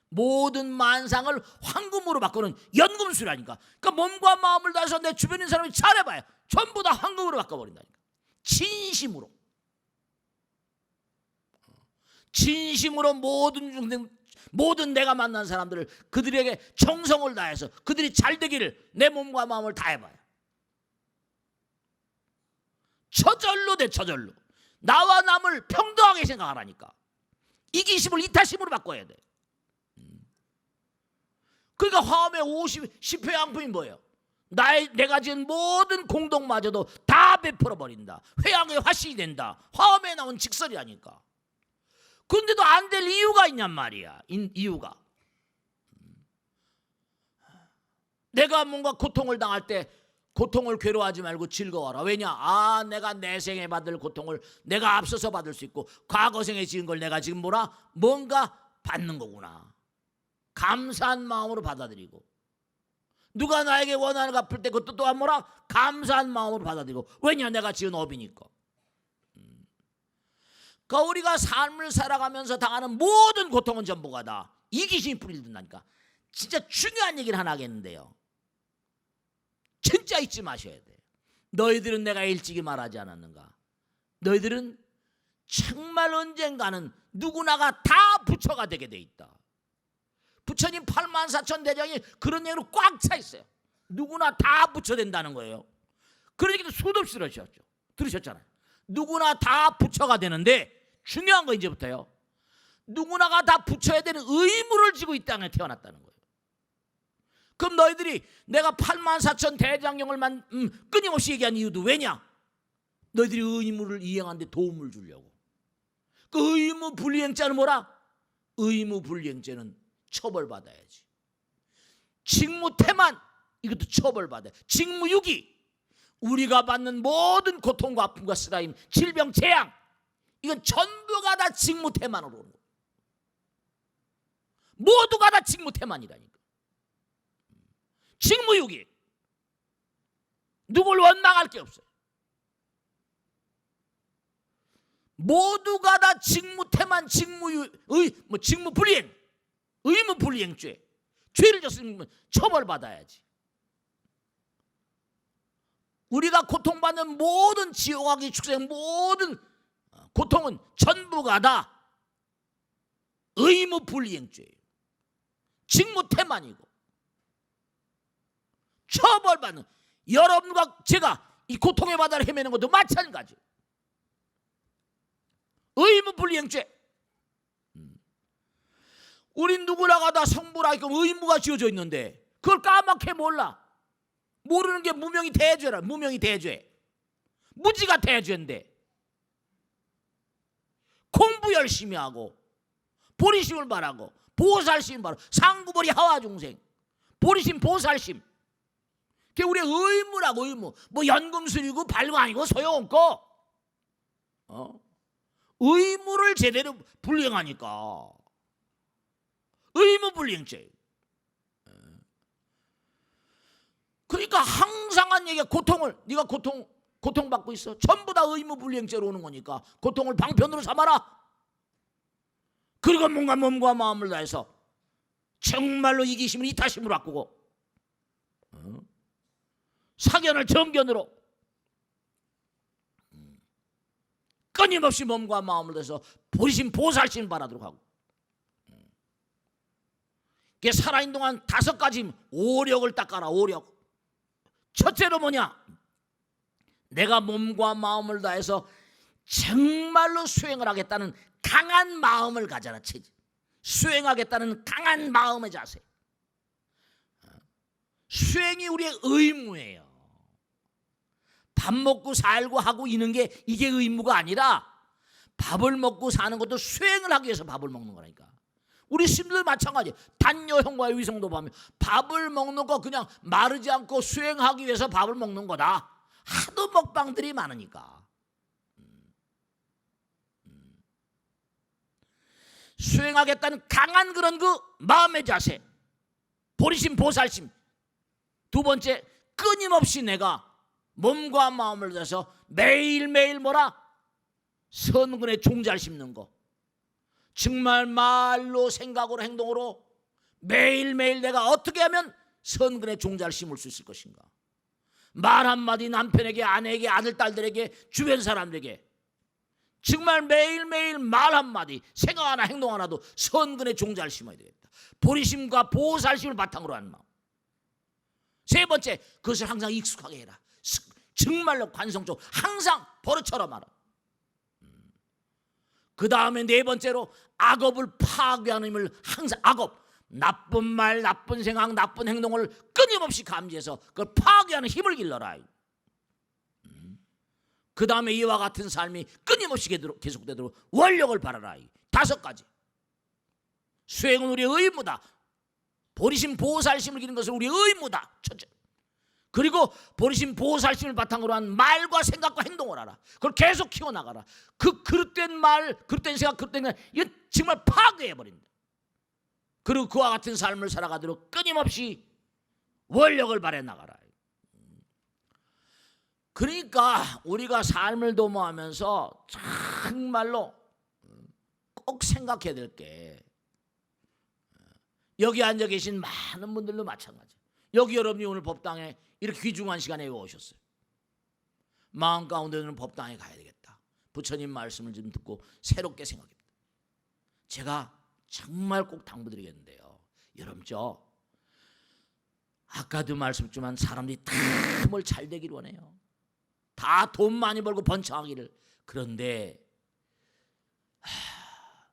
모든 만상을 황금으로 바꾸는 연금술이라니까. 그러니까 몸과 마음을 다해서 내 주변에 있는 사람이 잘해봐요. 전부 다 황금으로 바꿔버린다니까. 진심으로 모든 내가 만난 사람들을 그들에게 정성을 다해서 그들이 잘 되기를 내 몸과 마음을 다해봐요. 저절로 돼, 저절로. 나와 남을 평등하게 생각하라니까. 이기심을 이타심으로 바꿔야 돼. 그러니까 화엄의 10회 양품이 뭐예요? 내가 지은 모든 공덕마저도 다 베풀어 버린다. 회양의 화신이 된다. 화엄에 나온 직설이라니까. 그런데도 안 될 이유가 있냔 말이야. 이유가. 내가 뭔가 고통을 당할 때 고통을 괴로워하지 말고 즐거워라. 왜냐? 내가 내 생에 받을 고통을 내가 앞서서 받을 수 있고, 과거 생에 지은 걸 내가 지금 뭔가 받는 거구나. 감사한 마음으로 받아들이고, 누가 나에게 원한을 갚을 때 그것도 또한 감사한 마음으로 받아들이고. 왜냐? 내가 지은 업이니까. 그러니까 우리가 삶을 살아가면서 당하는 모든 고통은 전부가 다 이기심이 뿌리를 든다니까. 진짜 중요한 얘기를 하나 하겠는데요. 진짜 잊지 마셔야 돼. 너희들은 내가 일찍이 말하지 않았는가? 너희들은 정말 언젠가는 누구나가 다 부처가 되게 돼 있다. 부처님 84,000대장이 그런 얘기로 꽉 차 있어요. 누구나 다 부처 된다는 거예요. 그런 얘기도 수도 없이 들으셨잖아요. 누구나 다 부처가 되는데 중요한 거 이제부터요. 누구나가 다 부처야 되는 의무를 지고 이 땅에 태어났다는 거예요. 그럼 너희들이 내가 84,000대장경을 끊임없이 얘기한 이유도 왜냐? 너희들이 의무를 이행하는데 도움을 주려고. 그 의무 불이행죄는 뭐라? 의무 불이행죄는 처벌받아야지. 직무태만, 이것도 처벌받아야. 직무유기, 우리가 받는 모든 고통과 아픔과 쓰라림, 질병, 재앙, 이건 전부가 다 직무태만으로 오는 거예요. 모두가 다 직무태만이라니까. 직무유기, 누굴 원망할 게 없어요. 모두가 다 직무태만, 직무불이행, 의무불이행죄, 죄를 졌으면 처벌받아야지. 우리가 고통받는 모든 지옥하기 축생 모든 고통은 전부가 다 의무불이행죄예요. 직무태만이고 처벌받는, 여러분과 제가 이 고통의 바다를 헤매는 것도 마찬가지. 의무불이행죄. 우린 누구나가 다 성불하게끔 의무가 지어져 있는데 그걸 까맣게 몰라. 모르는 게 무명이 대죄라. 무명이 대죄, 무지가 대죄인데 공부 열심히 하고 보리심을 바라고 보살심을 바라고 상구보리 하와중생, 보리심 보살심, 그게 우리의 의무라고. 의무. 뭐 연금술이고 발고 아니고 소용없고, 의무를 제대로 불이행하니까 의무불이행죄. 그러니까 항상 한 얘기가 고통을, 네가 고통받고 있어, 전부 다 의무불이행죄로 오는 거니까 고통을 방편으로 삼아라. 그리고 뭔가 몸과 마음을 다해서 정말로 이기심을 이타심으로 바꾸고, 사견을 정견으로 끊임없이 몸과 마음을 다해서 보리심 보살심 바라도록 하고, 이게 살아있는 동안 5가지 오력을 닦아라. 오력. 첫째로 뭐냐? 내가 몸과 마음을 다해서 정말로 수행을 하겠다는 강한 마음을 가져라. 수행하겠다는 강한 마음의 자세. 수행이 우리의 의무예요. 밥 먹고 살고 하고 이는 게 이게 의무가 아니라 밥을 먹고 사는 것도 수행을 하기 위해서 밥을 먹는 거라니까. 우리 스님들 마찬가지. 단여형과 위성도 보면 밥을 먹는 거 그냥 마르지 않고 수행하기 위해서 밥을 먹는 거다. 하도 먹방들이 많으니까. 수행하겠다는 강한 그런 그 마음의 자세, 보리심 보살심. 두 번째, 끊임없이 내가 몸과 마음을 다해서 매일매일 뭐라? 선근의 종자를 심는 거. 정말 말로 생각으로 행동으로 매일매일 내가 어떻게 하면 선근의 종자를 심을 수 있을 것인가. 말 한마디 남편에게, 아내에게, 아들, 딸들에게, 주변 사람들에게 정말 매일매일 말 한마디, 생각 하나, 행동 하나도 선근의 종자를 심어야 되겠다. 보리심과 보살심을 바탕으로 하는 마음. 세 번째, 그것을 항상 익숙하게 해라. 정말로 관성적으로 항상 버릇처럼 하라. 그 다음에 네 번째로 악업을 파괴하는 힘을 항상, 악업, 나쁜 말, 나쁜 생각, 나쁜 행동을 끊임없이 감지해서 그걸 파괴하는 힘을 길러라. 그 다음에 이와 같은 삶이 끊임없이 계속되도록 원력을 바라라. 다섯 가지. 수행은 우리의 의무다. 보리심 보살심을 기르는 것은 우리의 의무다. 첫째. 그리고 보리심 보살심을 바탕으로 한 말과 생각과 행동을 하라. 그걸 계속 키워나가라. 그 그릇된 말, 그릇된 생각, 그릇된 말, 이건 정말 파괴해버린다. 그리고 그와 같은 삶을 살아가도록 끊임없이 원력을 발해나가라. 그러니까 우리가 삶을 도모하면서 정말로 꼭 생각해야 될 게, 여기 앉아 계신 많은 분들도 마찬가지. 여기 여러분이 오늘 법당에 이렇게 귀중한 시간에 오셨어요. 마음 가운데는 법당에 가야 되겠다. 부처님 말씀을 좀 듣고 새롭게 생각합니다. 제가 정말 꼭 당부드리겠는데요. 여러분, 저 아까도 말씀했지만 사람들이 다 뭘 잘 되기를 원해요. 다 돈 많이 벌고 번창하기를. 그런데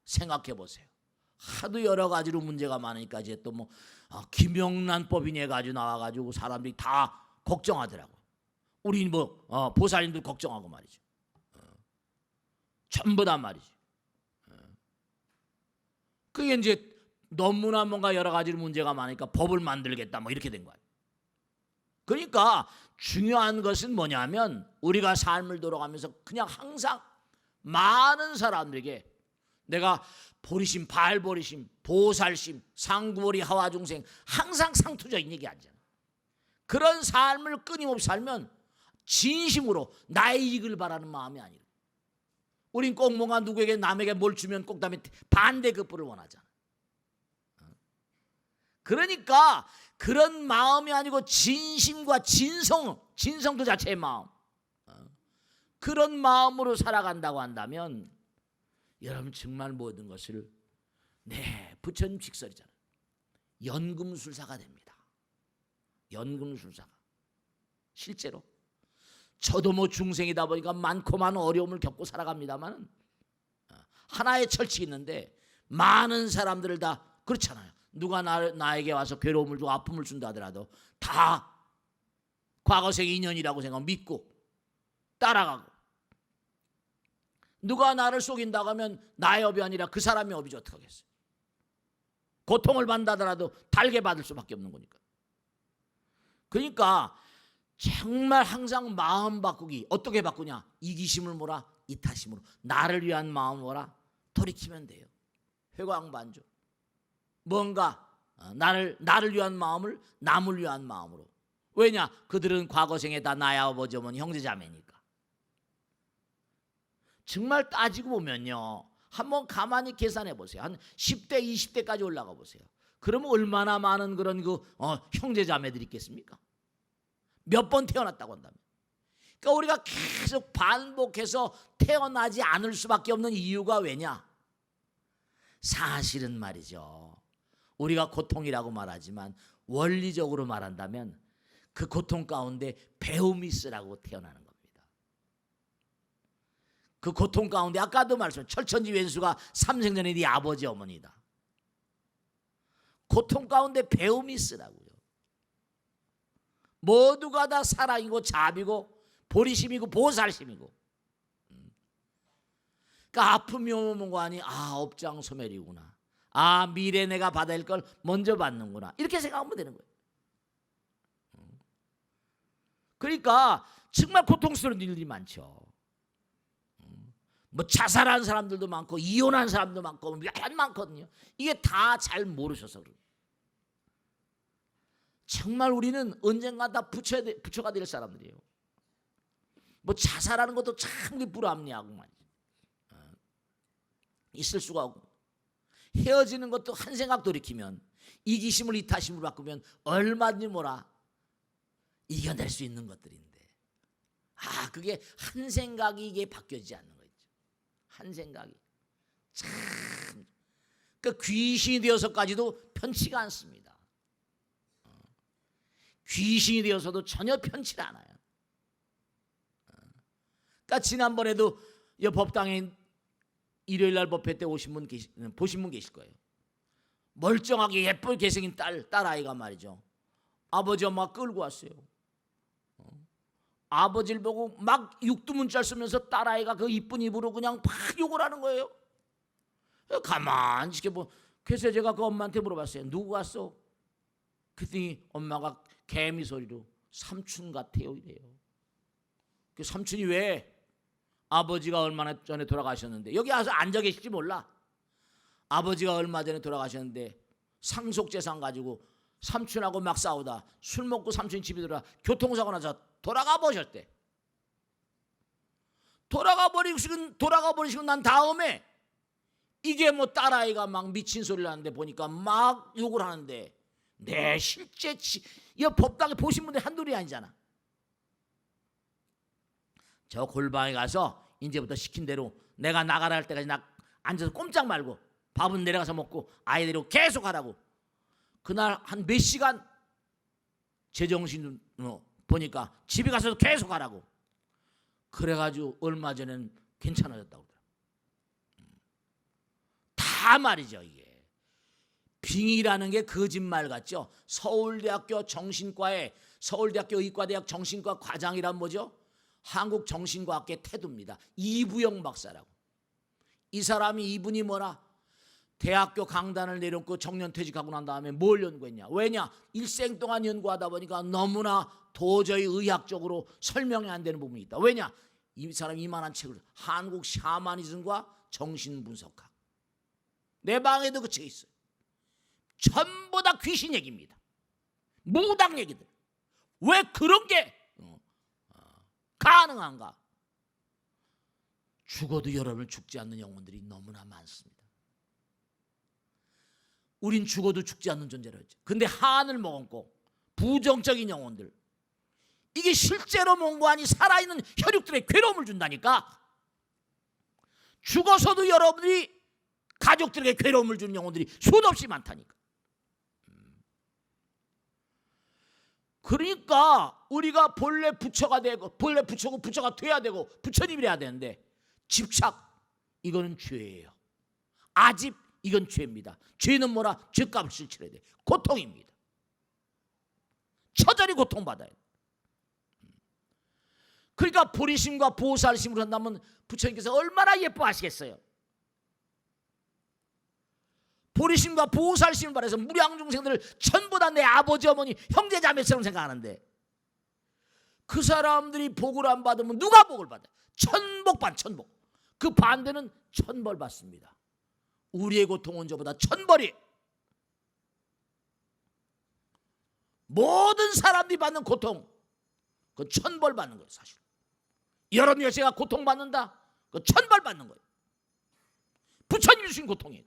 생각해 보세요. 하도 여러 가지로 문제가 많으니까 이제 또 뭐 김영란법이니 해가지고 나와가지고 사람들이 다 걱정하더라고. 우리 뭐 보살님들 걱정하고 말이죠. 전부 다 말이죠. 그게 이제 너무나 뭔가 여러 가지로 문제가 많으니까 법을 만들겠다 뭐 이렇게 된 거예요. 그러니까 중요한 것은 뭐냐면 우리가 삶을 돌아가면서 그냥 항상 많은 사람들에게 내가 보리심, 발보리심, 보살심, 상구보리, 하와중생 항상 상투적인 얘기 아니잖아. 그런 삶을 끊임없이 살면 진심으로 나의 이익을 바라는 마음이 아니라, 우린 꼭 뭔가 누구에게 남에게 뭘 주면 꼭 다음에 반대급부를 원하잖아. 그러니까 그런 마음이 아니고 진심과 진성도 자체의 마음, 그런 마음으로 살아간다고 한다면 여러분 정말 모든 것을, 부처님 직설이잖아요. 연금술사가 됩니다. 연금술사가. 실제로 저도 뭐 중생이다 보니까 많고 많은 어려움을 겪고 살아갑니다만 하나의 철칙이 있는데, 많은 사람들을 다 그렇잖아요. 누가 나에게 와서 괴로움을 주고 아픔을 준다 하더라도 다 과거생의 인연이라고 생각하고 믿고 따라가고, 누가 나를 속인다고 하면 나의 업이 아니라 그 사람의 업이지 어떡하겠어요. 고통을 받는다더라도 달게 받을 수밖에 없는 거니까. 그러니까 정말 항상 마음 바꾸기. 어떻게 바꾸냐? 이기심을 뭐라? 이타심으로. 나를 위한 마음을 뭐라? 돌이키면 돼요. 회광반조. 뭔가 나를 위한 마음을 남을 위한 마음으로. 왜냐? 그들은 과거생에 다 나의 아버지 어머니 형제자매니까. 정말 따지고 보면요, 한번 가만히 계산해 보세요. 한 10대 20대까지 올라가 보세요. 그러면 얼마나 많은 그런 형제자매들이 있겠습니까? 몇 번 태어났다고 한다면. 그러니까 우리가 계속 반복해서 태어나지 않을 수밖에 없는 이유가 왜냐? 사실은 말이죠, 우리가 고통이라고 말하지만 원리적으로 말한다면 그 고통 가운데 배움이 있으라고 태어나는 겁니다. 그 고통 가운데 아까도 말씀했죠. 철천지 왼수가 삼생전에 네 아버지 어머니다. 고통 가운데 배움이 있으라고요. 모두가 다 사랑이고 자비고 보리심이고 보살심이고. 그러니까 아픔이 오는 거 아니, 업장소멸이구나. 미래 내가 받아야 할 걸 먼저 받는구나. 이렇게 생각하면 되는 거예요. 그러니까 정말 고통스러운 일들이 많죠. 뭐 자살한 사람들도 많고 이혼한 사람도 많고 몇 많거든요. 이게 다 잘 모르셔서 그래요. 정말 우리는 언젠가 다 부처가 될 사람들이에요. 뭐 자살하는 것도 참 불합리하고 말이죠. 있을 수가 없고, 헤어지는 것도 한 생각 돌이키면 이기심을 이타심으로 바꾸면 얼마든지 이겨낼 수 있는 것들인데, 그게 한 생각이 이게 바뀌어지지 않는 거죠. 한 생각이 참, 그러니까 귀신이 되어서까지도 편치가 않습니다. 귀신이 되어서도 전혀 편치 않아요. 그러니까 지난번에도 이 법당에 일요일 날 법회 때 보신 분 계실 거예요. 멀쩡하게 예쁘게 생긴 딸아이가 말이죠. 아버지 엄마가 끌고 왔어요. 아버지를 보고 막 육두문자를 쓰면서 딸아이가 그 이쁜 입으로 그냥 팍 욕을 하는 거예요. 가만히 지켜보. 그래서 제가 그 엄마한테 물어봤어요. 누구 왔어? 그랬더니 엄마가 개미 소리로 삼촌 같아요 이래요. 그 삼촌이 왜? 아버지가 얼마나 전에 돌아가셨는데, 여기 와서 앉아 계실지 몰라. 아버지가 얼마 전에 돌아가셨는데 상속재산 가지고 삼촌하고 막 싸우다 술 먹고 삼촌이 집에 들어와 교통사고 나서 돌아가 버렸대. 돌아가 버리시고 난 다음에 이게 뭐 딸아이가 막 미친 소리를 하는데 보니까 막 욕을 하는데, 내 실제 이 법당에 보신 분들이 한둘이 아니잖아. 저 골방에 가서 이제부터 시킨 대로 내가 나가라 할 때까지 앉아서 꼼짝 말고 밥은 내려가서 먹고 아이 데리고 계속 하라고. 그날 한 몇 시간 제정신으로 보니까 집에 가서도 계속 하라고. 그래가지고 얼마 전엔 괜찮아졌다고 그래요. 다 말이죠. 이게 빙의라는 게 거짓말 같죠. 서울대학교 의과대학 정신과 과장이란 뭐죠? 한국정신과학계 태두입니다. 이부영 박사라고. 이 사람이 이분이 대학교 강단을 내려놓고 정년퇴직하고 난 다음에 뭘 연구했냐? 왜냐? 일생 동안 연구하다 보니까 너무나 도저히 의학적으로 설명이 안 되는 부분이 있다. 왜냐? 이 사람이 이만한 책을, 한국 샤머니즘과 정신분석학. 내 방에도 그 책이 있어요. 전부 다 귀신 얘기입니다. 무당 얘기들. 왜 그런 게 가능한가? 죽어도 여러분을 죽지 않는 영혼들이 너무나 많습니다. 우린 죽어도 죽지 않는 존재라 했죠. 근데 한을 머금고 부정적인 영혼들, 이게 실제로 몽고하니 살아있는 혈육들의 괴로움을 준다니까. 죽어서도 여러분들이 가족들에게 괴로움을 주는 영혼들이 수도 없이 많다니까. 그러니까 우리가 본래 부처가 되고, 본래 부처고 부처가 돼야 되고 부처님이 돼야 되는데, 집착, 이거는 죄예요. 아집, 이건 죄입니다. 죄는 죄값을 치러야 돼. 고통입니다. 처절히 고통받아야 돼. 그러니까 보리심과 보살심으로 한다면 부처님께서 얼마나 예뻐하시겠어요. 보리심과 보살심을 바라서 무량중생들을 전부 다 내 아버지 어머니 형제 자매처럼 생각하는데, 그 사람들이 복을 안 받으면 누가 복을 받아요? 천복. 그 반대는 천벌 받습니다. 우리의 고통은 저보다 천벌이. 모든 사람들이 받는 고통, 그건 천벌 받는 거예요. 사실 여러분이 제가 고통받는다, 그건 천벌 받는 거예요. 부처님이 주신 고통이에요.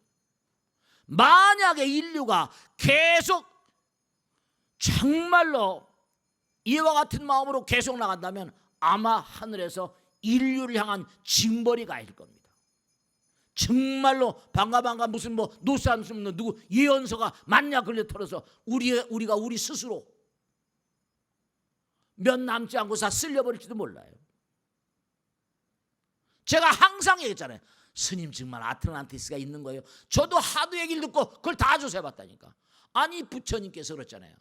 만약에 인류가 계속 정말로 이와 같은 마음으로 계속 나간다면 아마 하늘에서 인류를 향한 징벌이 가해질 겁니다. 정말로 반가 무슨 노산 누구 예언서가 만약 걸려 털어서 우리가 우리 스스로 몇 남지 않고 다 쓸려버릴지도 몰라요. 제가 항상 얘기했잖아요. 스님 정말 아틀란티스가 있는 거예요. 저도 하도 얘기를 듣고 그걸 다 조사해봤다니까. 아니 부처님께서 그랬잖아요.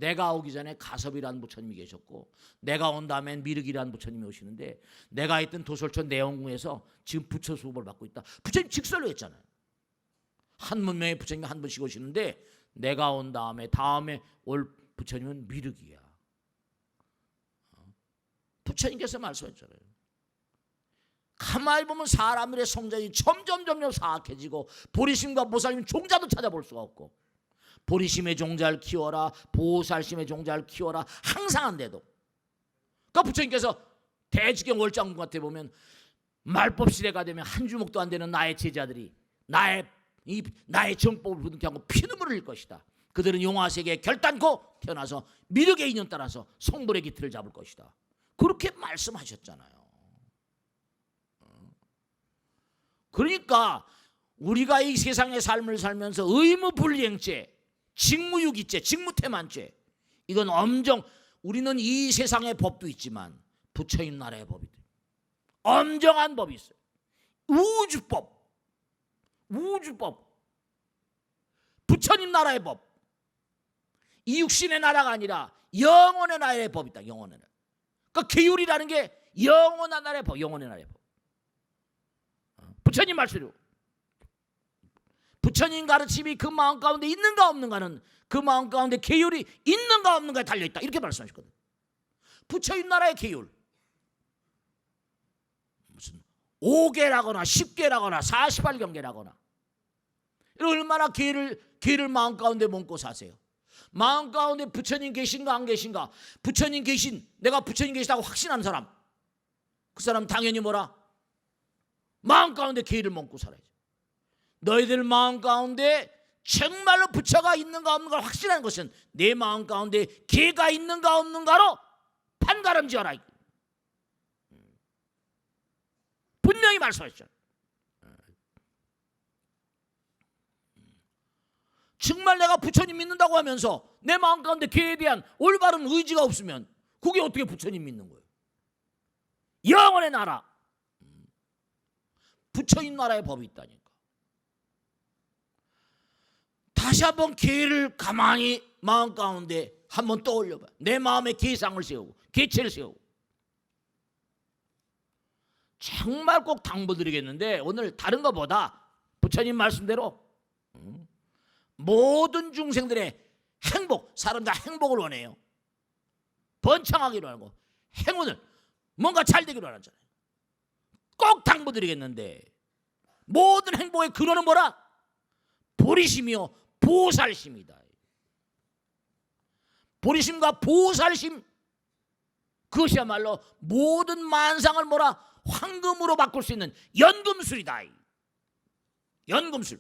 내가 오기 전에 가섭이라는 부처님이 계셨고 내가 온 다음엔 미륵이라는 부처님이 오시는데 내가 있던 도솔천 내원궁에서 지금 부처 수업을 받고 있다. 부처님 직설로 했잖아요. 한 문명의 부처님이 한 분씩 오시는데 내가 온 다음에 올 부처님은 미륵이야. 부처님께서 말씀했잖아요. 가만히 보면 사람들의 성장이 점점 사악해지고 보리심과 보살심 종자도 찾아볼 수가 없고 보리심의 종자를 키워라 보살심의 종자를 키워라 항상 한데도 그러니까 부처님께서 대지경 월장군 같아 보면 말법시대가 되면 한 주먹도 안 되는 나의 제자들이 나의 정법을 부둥켜 하고 피눈물을 흘릴 것이다. 그들은 용화세계에 결단코 태어나서 미륵의 인연 따라서 성불의 기틀을 잡을 것이다. 그렇게 말씀하셨잖아요. 그러니까 우리가 이 세상의 삶을 살면서 의무불이행죄, 직무유기죄, 직무태만죄 이건 우리는 이 세상의 법도 있지만 부처님 나라의 법이 돼요. 엄정한 법이 있어요. 우주법, 부처님 나라의 법. 이 육신의 나라가 아니라 영혼의 나라의 법이 있다. 영혼의 나라. 그러니까 계율이라는 게 영원한 나라의 법, 영혼의 나라의 법. 부처님 말씀으로 부처님 가르침이 그 마음 가운데 있는가 없는가는 그 마음 가운데 계율이 있는가 없는가에 달려있다. 이렇게 말씀하셨거든요. 부처님 나라의 계율 무슨 5개라거나 10개라거나 48경계라거나 얼마나 계를 마음 가운데 몽고 사세요. 마음 가운데 부처님 계신가 안 계신가. 내가 부처님 계시다고 확신하는 사람 그 사람 당연히 뭐라 마음 가운데 계를 먹고 살아야지. 너희들 마음 가운데 정말로 부처가 있는가 없는가를 확신하는 것은 내 마음 가운데 계가 있는가 없는가로 판가름지어라. 분명히 말씀하셨죠. 정말 내가 부처님 믿는다고 하면서 내 마음 가운데 계에 대한 올바른 의지가 없으면 그게 어떻게 부처님 믿는 거예요? 영원의 나라 부처님 나라의 법이 있다니까. 다시 한번 계를 가만히 마음 가운데 한번 떠올려봐. 내 마음에 계상을 세우고 계체를 세우고 정말 꼭 당부드리겠는데 오늘 다른 것보다 부처님 말씀대로 모든 중생들의 행복, 사람 다 행복을 원해요. 번창하기로 하고 행운을 뭔가 잘 되기로 하잖아요. 꼭 당부드리겠는데 모든 행복의 근원은 뭐라? 보리심이요 보살심이다. 보리심과 보살심 그것이야말로 모든 만상을 뭐라? 황금으로 바꿀 수 있는 연금술이다. 연금술.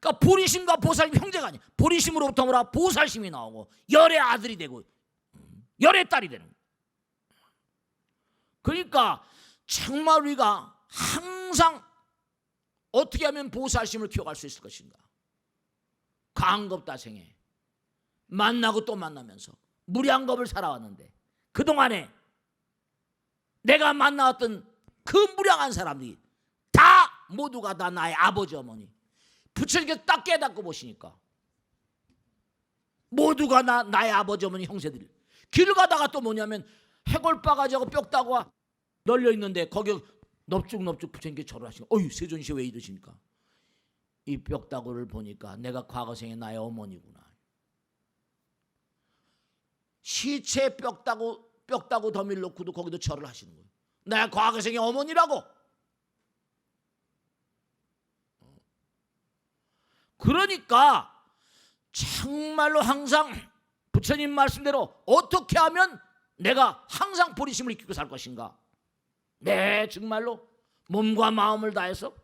그러니까 보리심과 보살심 형제가 아니야. 보리심으로부터 뭐라? 보살심이 나오고 열의 아들이 되고 열의 딸이 되는 거야. 그러니까 정말 우리가 항상 어떻게 하면 보살심을 키워갈 수 있을 것인가. 강겁다생에 만나고 또 만나면서 무량겁을 살아왔는데 그동안에 내가 만나왔던 그 무량한 사람들이 다 모두가 다 나의 아버지 어머니 부처님께서 딱 깨닫고 보시니까 모두가 나의 아버지 어머니 형제들. 길을 가다가 또 뭐냐면 해골바가지하고 뼈다구가 널려 있는데 거기 넙죽넙죽 부처님께 절을 하시고 어휴 세존시 왜 이러십니까? 이 뼈다구를 보니까 내가 과거생에 나의 어머니구나. 시체 뼈다구 더미를 놓고도 거기도 절을 하시는 거예요. 내가 과거생의 어머니라고. 그러니까 정말로 항상 부처님 말씀대로 어떻게 하면 내가 항상 보리심을 익히고 살 것인가. 네, 정말로 몸과 마음을 다해서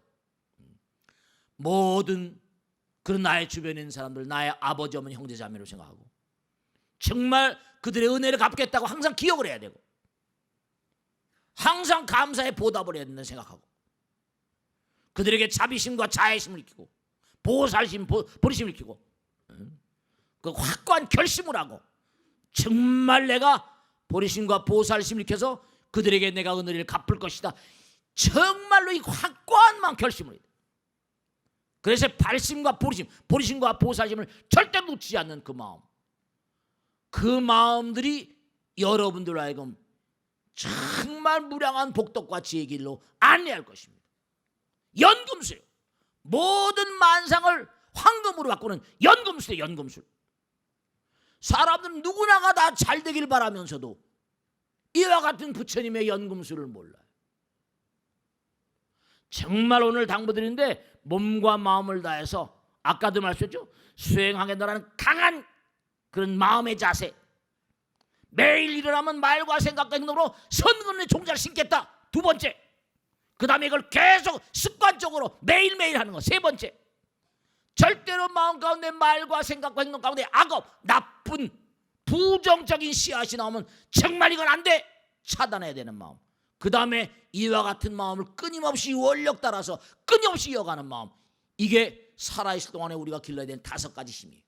모든 그런 나의 주변에 있는 사람들 나의 아버지 어머니 형제 자매로 생각하고 정말 그들의 은혜를 갚겠다고 항상 기억을 해야 되고 항상 감사의 보답을 해야 된다고 생각하고 그들에게 자비심과 자애심을 익히고 보살심, 보리심을 익히고 그 확고한 결심을 하고 정말 내가 보리심과 보살심을 익혀서 그들에게 내가 은혜를 갚을 것이다. 정말로 이 확고한 결심을 해야 돼. 그래서 발심과 보리심과 보살심을 절대 놓치지 않는 그 마음, 그 마음들이 여러분들로 하여금 정말 무량한 복덕과 지혜의 길로 안내할 것입니다. 연금술, 모든 만상을 황금으로 바꾸는 연금술이에요. 연금술. 사람들은 누구나가 다 잘 되길 바라면서도 이와 같은 부처님의 연금술을 몰라요. 정말 오늘 당부드리는데 몸과 마음을 다해서 아까도 말씀했죠. 수행하겠다라는 강한 그런 마음의 자세, 매일 일어나면 말과 생각과 행동으로 선근의 종자를 심겠다. 두 번째, 그 다음에 이걸 계속 습관적으로 매일매일 하는 거. 세 번째, 절대로 마음 가운데 말과 생각과 행동 가운데 악업, 나쁜 부정적인 씨앗이 나오면 정말 이건 안 돼, 차단해야 되는 마음. 그 다음에 이와 같은 마음을 끊임없이 원력 따라서 끊임없이 이어가는 마음, 이게 살아있을 동안에 우리가 길러야 되는 5가지 힘이에요.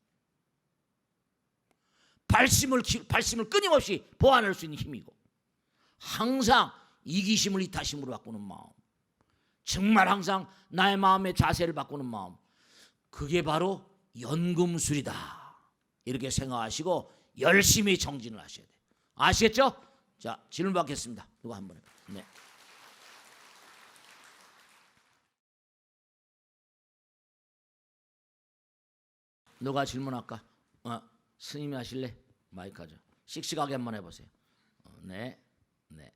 발심을 끊임없이 보완할 수 있는 힘이고, 항상 이기심을 이타심으로 바꾸는 마음, 정말 항상 나의 마음의 자세를 바꾸는 마음, 그게 바로 연금술이다. 이렇게 생각하시고 열심히 정진을 하셔야 돼요. 아시겠죠? 자, 질문 받겠습니다. 누가 한 번 해봐. 네. 누가 질문할까? 스님이 하실래? 마이크 하죠. 씩씩하게 한번 해보세요. 네, 네.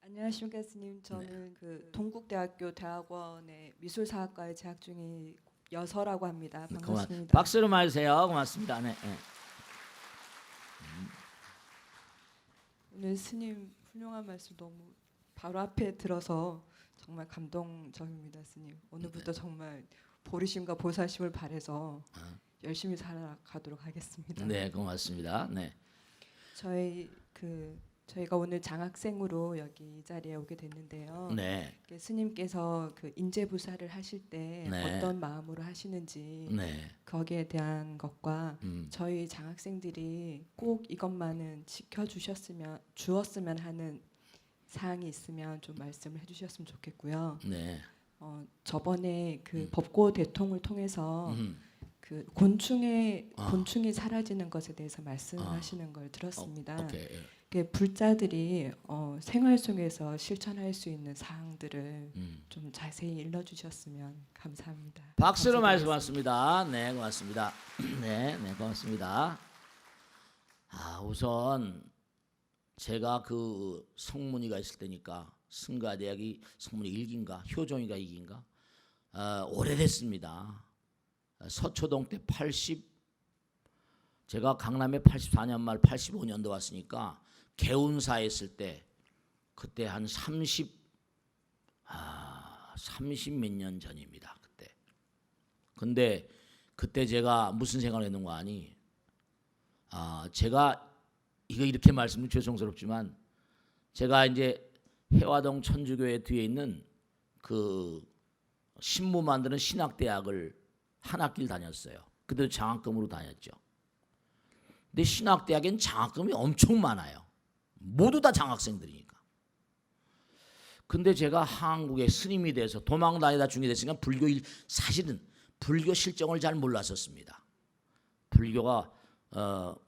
안녕하십니까 스님. 저는 그 동국대학교 대학원의 미술사학과에 재학 중인 여서라고 합니다. 반갑습니다. 박수로 맞으세요. 고맙습니다. 네, 네. 오늘 스님 훌륭한 말씀 너무 바로 앞에 들어서 정말 감동적입니다, 스님. 오늘부터 정말 보리심과 보살심을 바래서 열심히 살아가도록 하겠습니다. 네, 고맙습니다. 네. 저희가 오늘 장학생으로 여기 이 자리에 오게 됐는데요. 네. 스님께서 그 인재부사를 하실 때 네. 어떤 마음으로 하시는지 네. 거기에 대한 것과 저희 장학생들이 꼭 이것만은 주었으면 하는 사항이 있으면 좀 말씀을 해주셨으면 좋겠고요. 네. 저번에 그 법고 대통을 통해서 그 곤충이 사라지는 것에 대해서 말씀하시는 걸 들었습니다. 오케이. 불자들이 생활 속에서 실천할 수 있는 사항들을 좀 자세히 일러주셨으면 감사합니다. 박수로 말씀하셨습니다. 네, 고맙습니다. 네, 네, 고맙습니다. 우선 제가 그 성문이가 있을 때니까 승가대학이 성문이 1기인가 효종이가 2기인가 오래됐습니다. 서초동 때 제가 강남에 84년 말 85년도 왔으니까 개운사에 있을 때 그때 한 30 몇 년 전입니다. 그때. 근데 그때 제가 무슨 생각을 했는 거 아니? 제가 이거 이렇게 말씀은 죄송스럽지만 제가 이제 해화동 천주교회 뒤에 있는 그 신부 만드는 신학대학을 한 학기를 다녔어요. 그때도 장학금으로 다녔죠. 근데 신학대학엔 장학금이 엄청 많아요. 모두 다 장학생들이니까. 근데 제가 한국의 스님이 돼서 도망 다니다 중이 됐으니까 사실은 불교 실정을 잘 몰랐었습니다. 불교가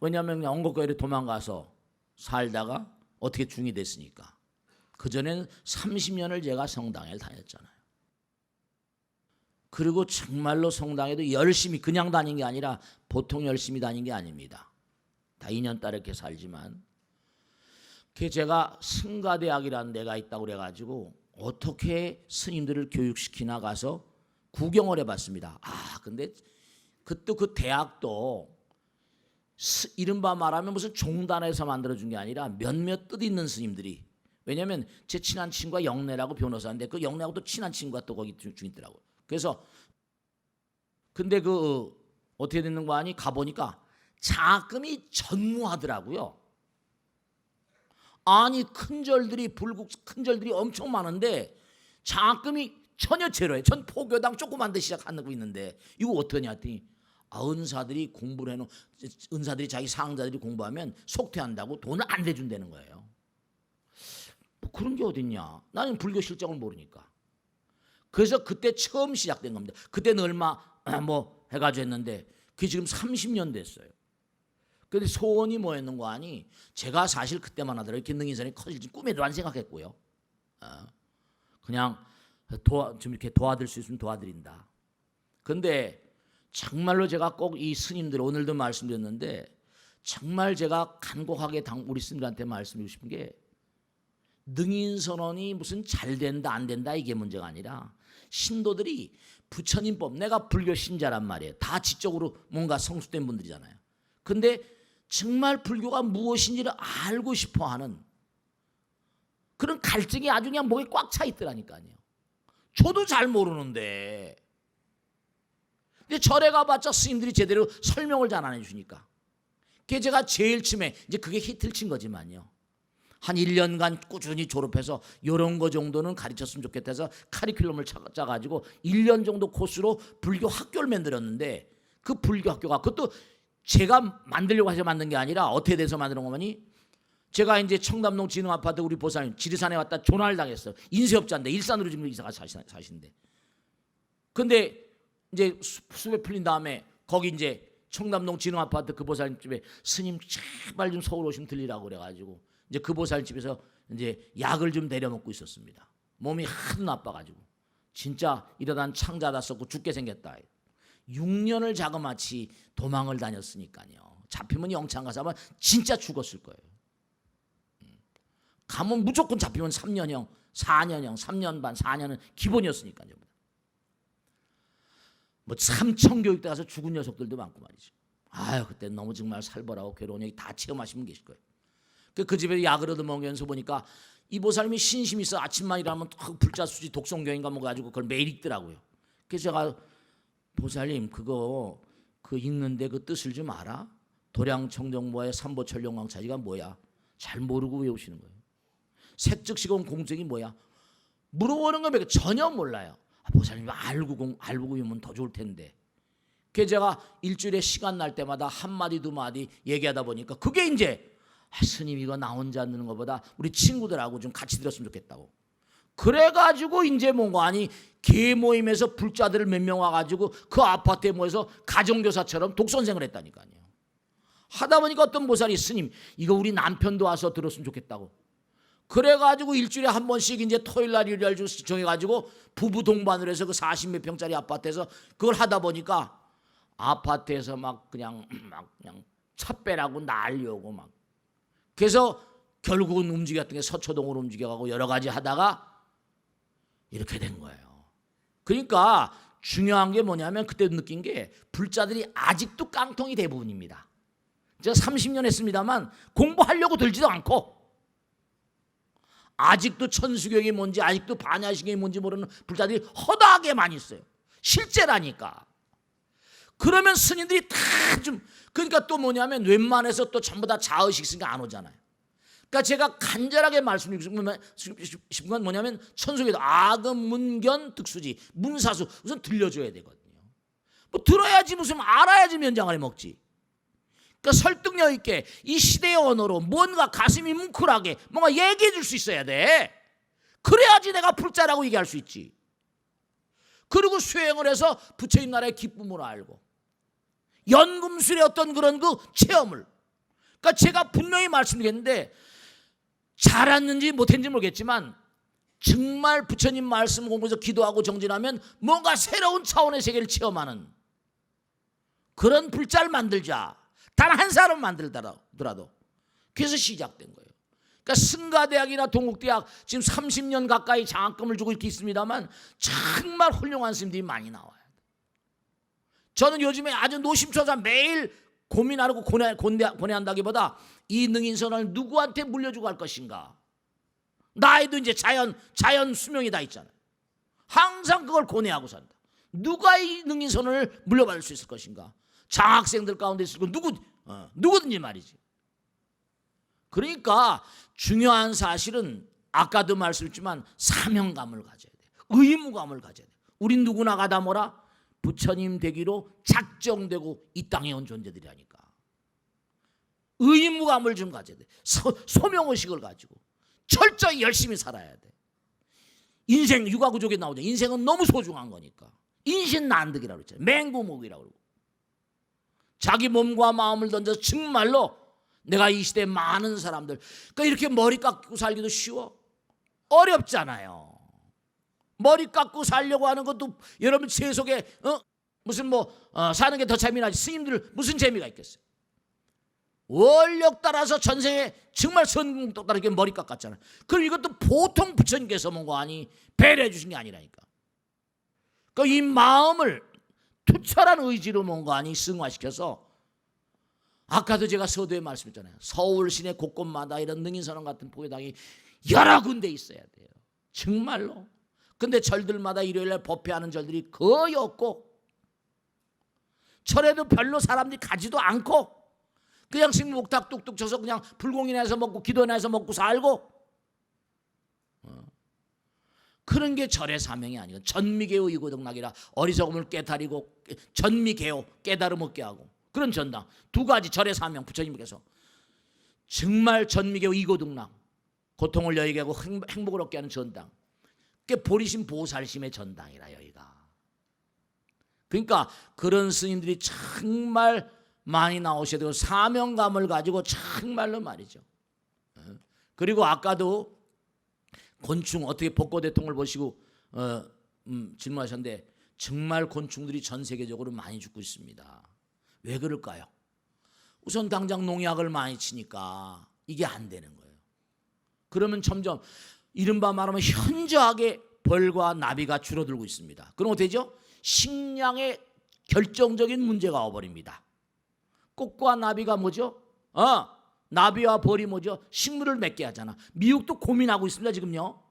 왜냐하면 그냥 원곡교회로 도망가서 살다가 어떻게 중이 됐으니까. 그전에는 30년을 제가 성당에 다녔잖아요. 그리고 정말로 성당에도 열심히 그냥 다닌 게 아니라 보통 열심히 다닌 게 아닙니다. 다 2년 따르게 살지만 제가 승가대학이라는 데가 있다고 그래가지고 어떻게 스님들을 교육시키나 가서 구경을 해봤습니다. 근데 그 대학도 이른바 말하면 무슨 종단에서 만들어준 게 아니라 몇몇 뜻있는 스님들이, 왜냐하면 제 친한 친구가 영래라고 변호사인데 그 영래하고 또 친한 친구가 또 거기 중있더라고요. 그래서 근데 어떻게 됐는 거 아니? 가보니까 장학금이 전무하더라고요. 아니 큰 절들이 엄청 많은데 장학금이 전혀 제로예요. 전 포교당 조그만 데 시작하고 있는데 이거 어떠냐 했더니 은사들이 공부를 해놓은 은사들이 자기 상자들이 공부하면 속퇴한다고 돈을 안 대준다는 거예요. 그런 게 어딨냐. 나는 불교 실정을 모르니까. 그래서 그때 처음 시작된 겁니다. 그때는 얼마 뭐 해가지고 했는데 그게 지금 30년 됐어요. 그런데 소원이 뭐였는 거 아니? 제가 사실 그때만 하더라도 이렇게 능인선이 커질지 꿈에도 안 생각했고요. 그냥 좀 이렇게 도와드릴 수 있으면 도와드린다. 근데 정말로 제가 꼭 이 스님들 오늘도 말씀드렸는데 정말 제가 간곡하게 우리 스님들한테 말씀드리고 싶은 게 능인선언이 무슨 잘 된다 안 된다 이게 문제가 아니라 신도들이 부처님법, 내가 불교 신자란 말이에요. 다 지적으로 뭔가 성숙된 분들이잖아요. 근데 정말 불교가 무엇인지를 알고 싶어하는 그런 갈증이 아주 그냥 목에 꽉 차 있더라니까요. 저도 잘 모르는데 근데 절에 가봤자 스님들이 제대로 설명을 잘 안 해주니까 그게 제가 제일 처음에 이제 그게 히트를 친 거지만요. 한 1년간 꾸준히 졸업해서 이런 거 정도는 가르쳤으면 좋겠다 해서 카리큘럼을 짜가지고 1년 정도 코스로 불교 학교를 만들었는데 그 불교 학교가 그것도 제가 만들려고 해서 만든 게 아니라 어떻게 돼서 만드는 거니? 제가 이제 청담동 진흥아파트 우리 보살님 지리산에 왔다 조난을 당했어요. 인쇄업자인데 일산으로 지금 이사가 사신데. 근데 이제 수배 풀린 다음에 거기 이제 청담동 진흥아파트 그 보살님 집에 스님 제발 좀 서울 오시면 들리라고 그래가지고 이제 그 보살님 집에서 이제 약을 좀 내려 먹고 있었습니다. 몸이 하도 나빠가지고 진짜 이러다 창자다 썼고 죽게 생겼다. 6년을 자그마치 도망을 다녔으니까요. 잡히면 영창 가서 아마 진짜 죽었을 거예요. 가면 무조건 잡히면 3년형, 4년형, 3년 반, 4년은 기본이었으니까요. 뭐 삼청교육대 가서 죽은 녀석들도 많고 말이죠. 아유 그때 너무 정말 살벌하고 괴로운 얘기 다 체험하시면 계실 거예요. 그 집에 약을 얻어먹으면서 보니까 이 보살님이 신심이 있어 아침만 일하면 불자수지 독성교인가 뭐 가지고 그걸 매일 읽더라고요. 그래서 제가 보살님 그거 그 읽는데 그 뜻을 좀 알아? 도량청정모의 삼보철룡왕차지가 뭐야? 잘 모르고 외우시는 거예요. 색즉시공 공적이 뭐야? 물어보는 건 전혀 몰라요. 보살님 알고 외우면 더 좋을 텐데. 그래서 제가 일주일에 시간 날 때마다 한마디 두 마디 얘기하다 보니까 그게 이제 스님 이거 나 혼자 듣는 것보다 우리 친구들하고 좀 같이 들었으면 좋겠다고. 그래가지고 이제 뭔가 아니 개 모임에서 불자들을 몇 명 와가지고 그 아파트에 모여서 가정교사처럼 독선생을 했다니까요. 하다 보니까 어떤 보살이 스님 이거 우리 남편도 와서 들었으면 좋겠다고. 그래가지고 일주일에 한 번씩 이제 토요일날 일요일 정해가지고 부부 동반을 해서 그 40몇 평짜리 아파트에서 그걸 하다 보니까 아파트에서 막 그냥 찻배라고 난리오고 막. 그래서 결국은 움직였던 게 서초동으로 움직여가고 여러 가지 하다가 이렇게 된 거예요. 그러니까 중요한 게 뭐냐면 그때 느낀 게 불자들이 아직도 깡통이 대부분입니다. 제가 30년 했습니다만 공부하려고 들지도 않고 아직도 천수경이 뭔지 아직도 반야식이 뭔지 모르는 불자들이 허다하게 많이 있어요. 실제라니까. 그러면 스님들이 다 좀 그러니까 또 뭐냐면 웬만해서 또 전부 다 자의식 있으니까 안 오잖아요. 그러니까 제가 간절하게 말씀드리고 싶은 건 뭐냐면 천수경에도 아금 문견 득수지 문사수 우선 들려줘야 되거든요. 뭐 들어야지 무슨 알아야지 면장을 해 먹지. 그러니까 설득력 있게 이 시대의 언어로 뭔가 가슴이 뭉클하게 뭔가 얘기해 줄 수 있어야 돼. 그래야지 내가 불자라고 얘기할 수 있지. 그리고 수행을 해서 부처님 나라의 기쁨을 알고 연금술의 어떤 그런 그 체험을 그러니까 제가 분명히 말씀드렸는데 잘했는지 못했는지 모르겠지만 정말 부처님 말씀 공부해서 기도하고 정진하면 뭔가 새로운 차원의 세계를 체험하는 그런 불자를 만들자. 단 한 사람 만들더라도. 그래서 시작된 거예요. 그러니까 승가대학이나 동국대학 지금 30년 가까이 장학금을 주고 이렇게 있습니다만 정말 훌륭한 스님들이 많이 나와요. 저는 요즘에 아주 노심초사 매일 고민하고 고뇌한다기보다 이 능인선언을 누구한테 물려주고 할 것인가. 나에도 이제 자연 수명이 다 있잖아요. 항상 그걸 고뇌하고 산다. 누가 이 능인선언을 물려받을 수 있을 것인가. 장학생들 가운데 있을 거 누구든지 말이지. 그러니까 중요한 사실은 아까도 말씀했지만 사명감을 가져야 돼. 의무감을 가져야 돼. 우린 누구나 가다 뭐라 부처님 되기로 작정되고 이 땅에 온 존재들이라니까. 의무감을 좀 가져야 돼. 소명의식을 가지고 철저히 열심히 살아야 돼. 인생 육아구족에 나오죠. 인생은 너무 소중한 거니까. 인신난득이라고 그랬잖아요. 맹구목이라고 그러고. 자기 몸과 마음을 던져서 정말로 내가 이 시대에 많은 사람들, 그러니까 이렇게 머리 깎고 살기도 쉬워? 어렵잖아요. 머리 깎고 살려고 하는 것도 여러분 세속에 무슨 사는 게 더 재미나지. 스님들 무슨 재미가 있겠어요? 원력 따라서 전생에 정말 선궁 따라 이렇게 머리 깎았잖아요. 그럼 이것도 보통 부처님께서 뭔 거 아니 배려해 주신 게 아니라니까. 그러니까 이 마음을 투철한 의지로 뭔 거 아니 승화시켜서, 아까도 제가 서두에 말씀했잖아요. 서울 시내 곳곳마다 이런 능인선원 같은 포교당이 여러 군데 있어야 돼요. 정말로. 근데 절들마다 일요일날 법회하는 절들이 거의 없고, 절에도 별로 사람들이 가지도 않고, 그냥 식목탁 뚝뚝 쳐서 그냥 불공이나 해서 먹고 기도나 해서 먹고 살고, 그런 게 절의 사명이 아니고 전미개요 이고덕락이라 어리석음을 깨달이고 전미개요 깨달음 얻게 하고, 그런 전당 두 가지 절의 사명 부처님께서 정말 전미개요 이고덕락 고통을 여의게 하고 행복을 얻게 하는 전당, 그게 보리심 보살심의 전당이라 여기가. 그러니까 그런 스님들이 정말 많이 나오셔야 되고 사명감을 가지고 정말로 말이죠. 그리고 아까도 곤충 어떻게 복고대통을 보시고 질문하셨는데, 정말 곤충들이 전 세계적으로 많이 죽고 있습니다. 왜 그럴까요? 우선 당장 농약을 많이 치니까 이게 안 되는 거예요. 그러면 점점 이른바 말하면 현저하게 벌과 나비가 줄어들고 있습니다. 그럼 어떻게 되죠? 식량에 결정적인 문제가 와버립니다. 꽃과 나비가 뭐죠? 나비와 벌이 뭐죠? 식물을 맺게 하잖아. 미국도 고민하고 있습니다 지금요.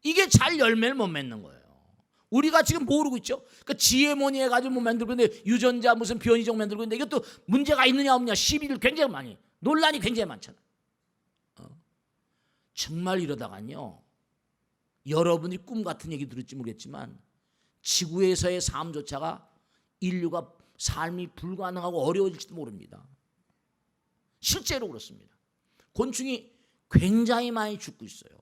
이게 잘 열매를 못 맺는 거예요. 우리가 지금 모르고 있죠. 그러니까 지혜모니 해가지고 뭐 만들고 있는데, 유전자 무슨 변이종 만들고 있는데 이것도 문제가 있느냐 없느냐 시비를 굉장히 많이, 논란이 굉장히 많잖아. 정말 이러다간요, 여러분이 꿈 같은 얘기 들을지 모르겠지만 지구에서의 삶조차가 인류가 삶이 불가능하고 어려워질지도 모릅니다. 실제로 그렇습니다. 곤충이 굉장히 많이 죽고 있어요.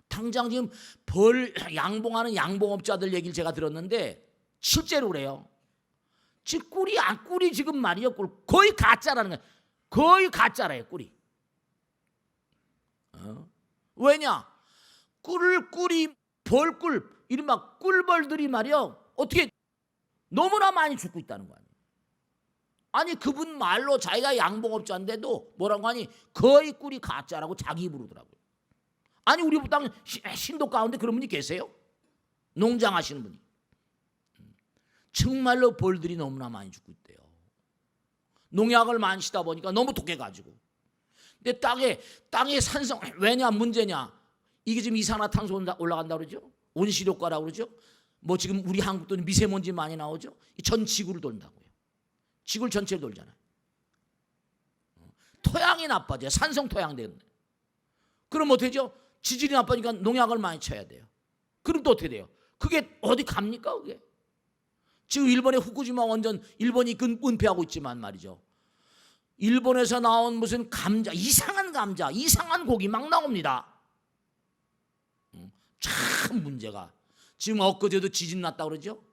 당장 지금 벌 양봉하는 양봉업자들 얘기를 제가 들었는데 실제로 그래요. 지금 꿀이 지금 말이요, 거의 가짜라는 거예요. 거의 가짜래요, 꿀이. 왜냐? 꿀이 벌꿀 이른바 꿀벌들이 말이요, 어떻게 너무나 많이 죽고 있다는 거 아니에요. 아니 그분 말로 자기가 양봉업자인데도 뭐라고 하니 거의 꿀이 가짜라고 자기 입으로 그러더라고요. 아니 우리 땅 신도 가운데 그런 분이 계세요? 농장하시는 분이. 정말로 벌들이 너무나 많이 죽고 있대요. 농약을 많이 쓰다 보니까 너무 독해가지고. 근데 땅에 산성, 왜냐 문제냐, 이게 지금 이산화탄소 올라간다고 그러죠. 온실효과라고 그러죠. 뭐 지금 우리 한국도 미세먼지 많이 나오죠. 전 지구를 돈다고요. 지구를 전체를 돌잖아요. 토양이 나빠져요. 산성 토양 되는데. 그럼 어떻게 되죠? 지질이 나빠지니까 농약을 많이 쳐야 돼요. 그럼 또 어떻게 돼요? 그게 어디 갑니까 그게? 지금 일본의 후쿠시마 원전 일본이 은폐하고 있지만 말이죠. 일본에서 나온 무슨 감자, 이상한 감자, 이상한 고기 막 나옵니다. 참 문제가. 지금 엊그제도 지진 났다고 그러죠.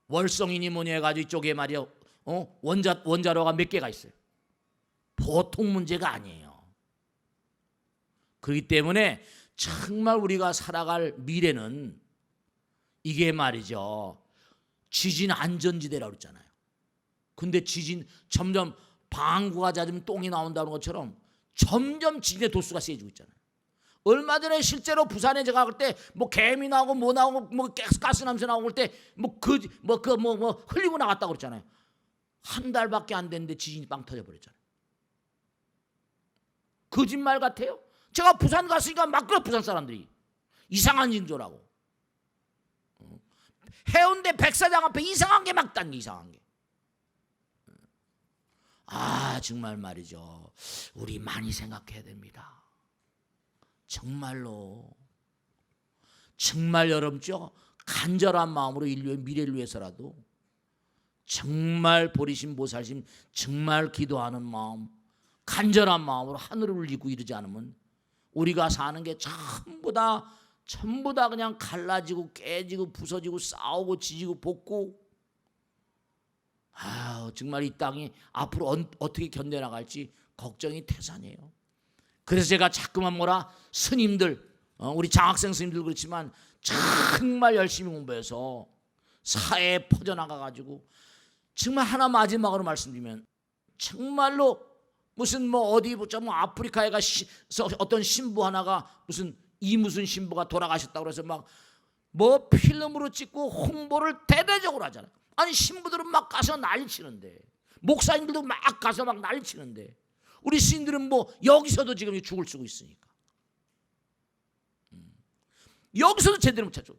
월성이니 뭐니 해가지고 이쪽에 말이요, 원자로가 몇 개가 있어요. 보통 문제가 아니에요. 그렇기 때문에 정말 우리가 살아갈 미래는 이게 말이죠, 지진 안전지대라고 그랬잖아요. 근데 지진 점점 방구가 잦으면 똥이 나온다는 것처럼 점점 지진의 도수가 세지고 있잖아요. 얼마 전에 실제로 부산에 제가 갈 때 뭐 개미 나오고 뭐 나오고 뭐 가스 냄새 나오고 그럴 때 뭐 흘리고 나갔다고 그랬잖아요. 한 달밖에 안 됐는데 지진이 빵 터져 버렸잖아요. 거짓말 같아요? 제가 부산 갔으니까 막 그래, 부산 사람들이 이상한 징조라고. 해운대 백사장 앞에 이상한 게 막 딴 게 이상한 게. 정말 말이죠. 우리 많이 생각해야 됩니다. 정말로. 정말 여러분죠, 간절한 마음으로 인류의 미래를 위해서라도 정말 보리심 보살심 정말 기도하는 마음, 간절한 마음으로 하늘을 울리고 이러지 않으면 우리가 사는 게 전부 다 그냥 갈라지고 깨지고 부서지고 싸우고 지지고 볶고, 정말 이 땅이 앞으로 어떻게 견뎌나갈지 걱정이 태산이에요. 그래서 제가 자꾸만 스님들, 우리 장학생 스님들 그렇지만 정말 열심히 공부해서 사회에 퍼져나가가지고, 정말 하나 마지막으로 말씀드리면, 정말로 무슨 어디 아프리카에 가서 어떤 신부 하나가 무슨 신부가 돌아가셨다고 해서 필름으로 찍고 홍보를 대대적으로 하잖아요. 아니 신부들은 막 가서 난리치는데, 목사님들도 막 가서 막 난리치는데, 우리 스님들은 여기서도 지금 죽을 쓰고 있으니까 여기서도 제대로 못 찾죠.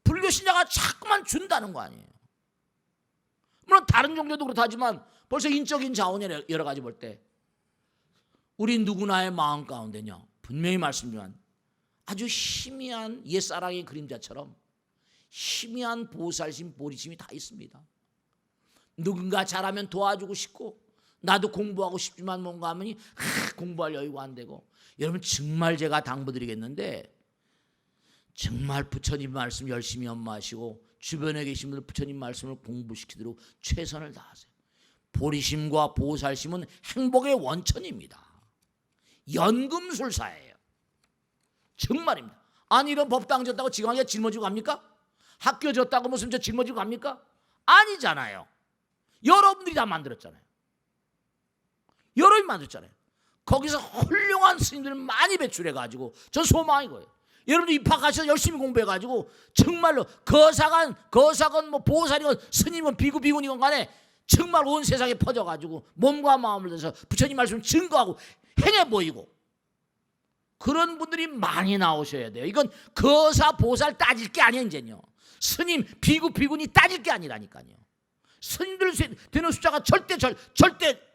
불교 신자가 자꾸만 준다는 거 아니에요. 물론 다른 종교도 그렇다지만 벌써 인적인 자원이 여러 가지 볼 때 우리 누구나의 마음 가운데냐, 분명히 말씀드리면 아주 희미한 옛사랑의 그림자처럼 희미한 보살심, 보리심이 다 있습니다. 누군가 잘하면 도와주고 싶고, 나도 공부하고 싶지만 뭔가 하면 공부할 여유가 안 되고. 여러분 정말 제가 당부드리겠는데, 정말 부처님 말씀 열심히 연마하시고 주변에 계신 분들 부처님 말씀을 공부시키도록 최선을 다하세요. 보리심과 보살심은 행복의 원천입니다. 연금술사예요. 정말입니다. 아니 이런 법당 졌다고 지강하게 짊어지고 갑니까? 학교 졌다고 무슨 짊어지고 갑니까? 아니잖아요. 여러분들이 다 만들었잖아요. 여러분이 만들었잖아요. 거기서 훌륭한 스님들을 많이 배출해가지고 전 소망이 거예요. 여러분들 입학하셔서 열심히 공부해가지고 정말로 거사건 보살이건 스님은 비구니건 간에 정말 온 세상에 퍼져가지고 몸과 마음을 내서 부처님 말씀을 증거하고 행해 보이고, 그런 분들이 많이 나오셔야 돼요. 이건 거사 보살 따질 게 아니에요. 이제요 스님 비구니 따질 게 아니라니까요. 스님들 되는 숫자가 절대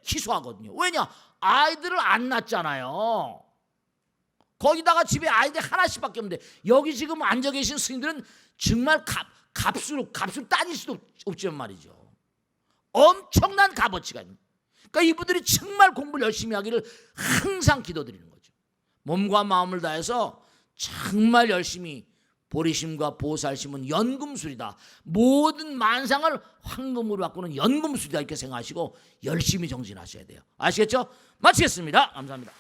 희소하거든요. 왜냐? 아이들을 안 낳잖아요. 거기다가 집에 아이들 하나씩밖에 없는데, 여기 지금 앉아 계신 스님들은 정말 값으로 따질 수도 없지만 말이죠. 엄청난 값어치가 있는. 그러니까 이분들이 정말 공부를 열심히 하기를 항상 기도드리는 거죠. 몸과 마음을 다해서 정말 열심히, 보리심과 보살심은 연금술이다. 모든 만상을 황금으로 바꾸는 연금술이다. 이렇게 생각하시고 열심히 정진하셔야 돼요. 아시겠죠? 마치겠습니다. 감사합니다.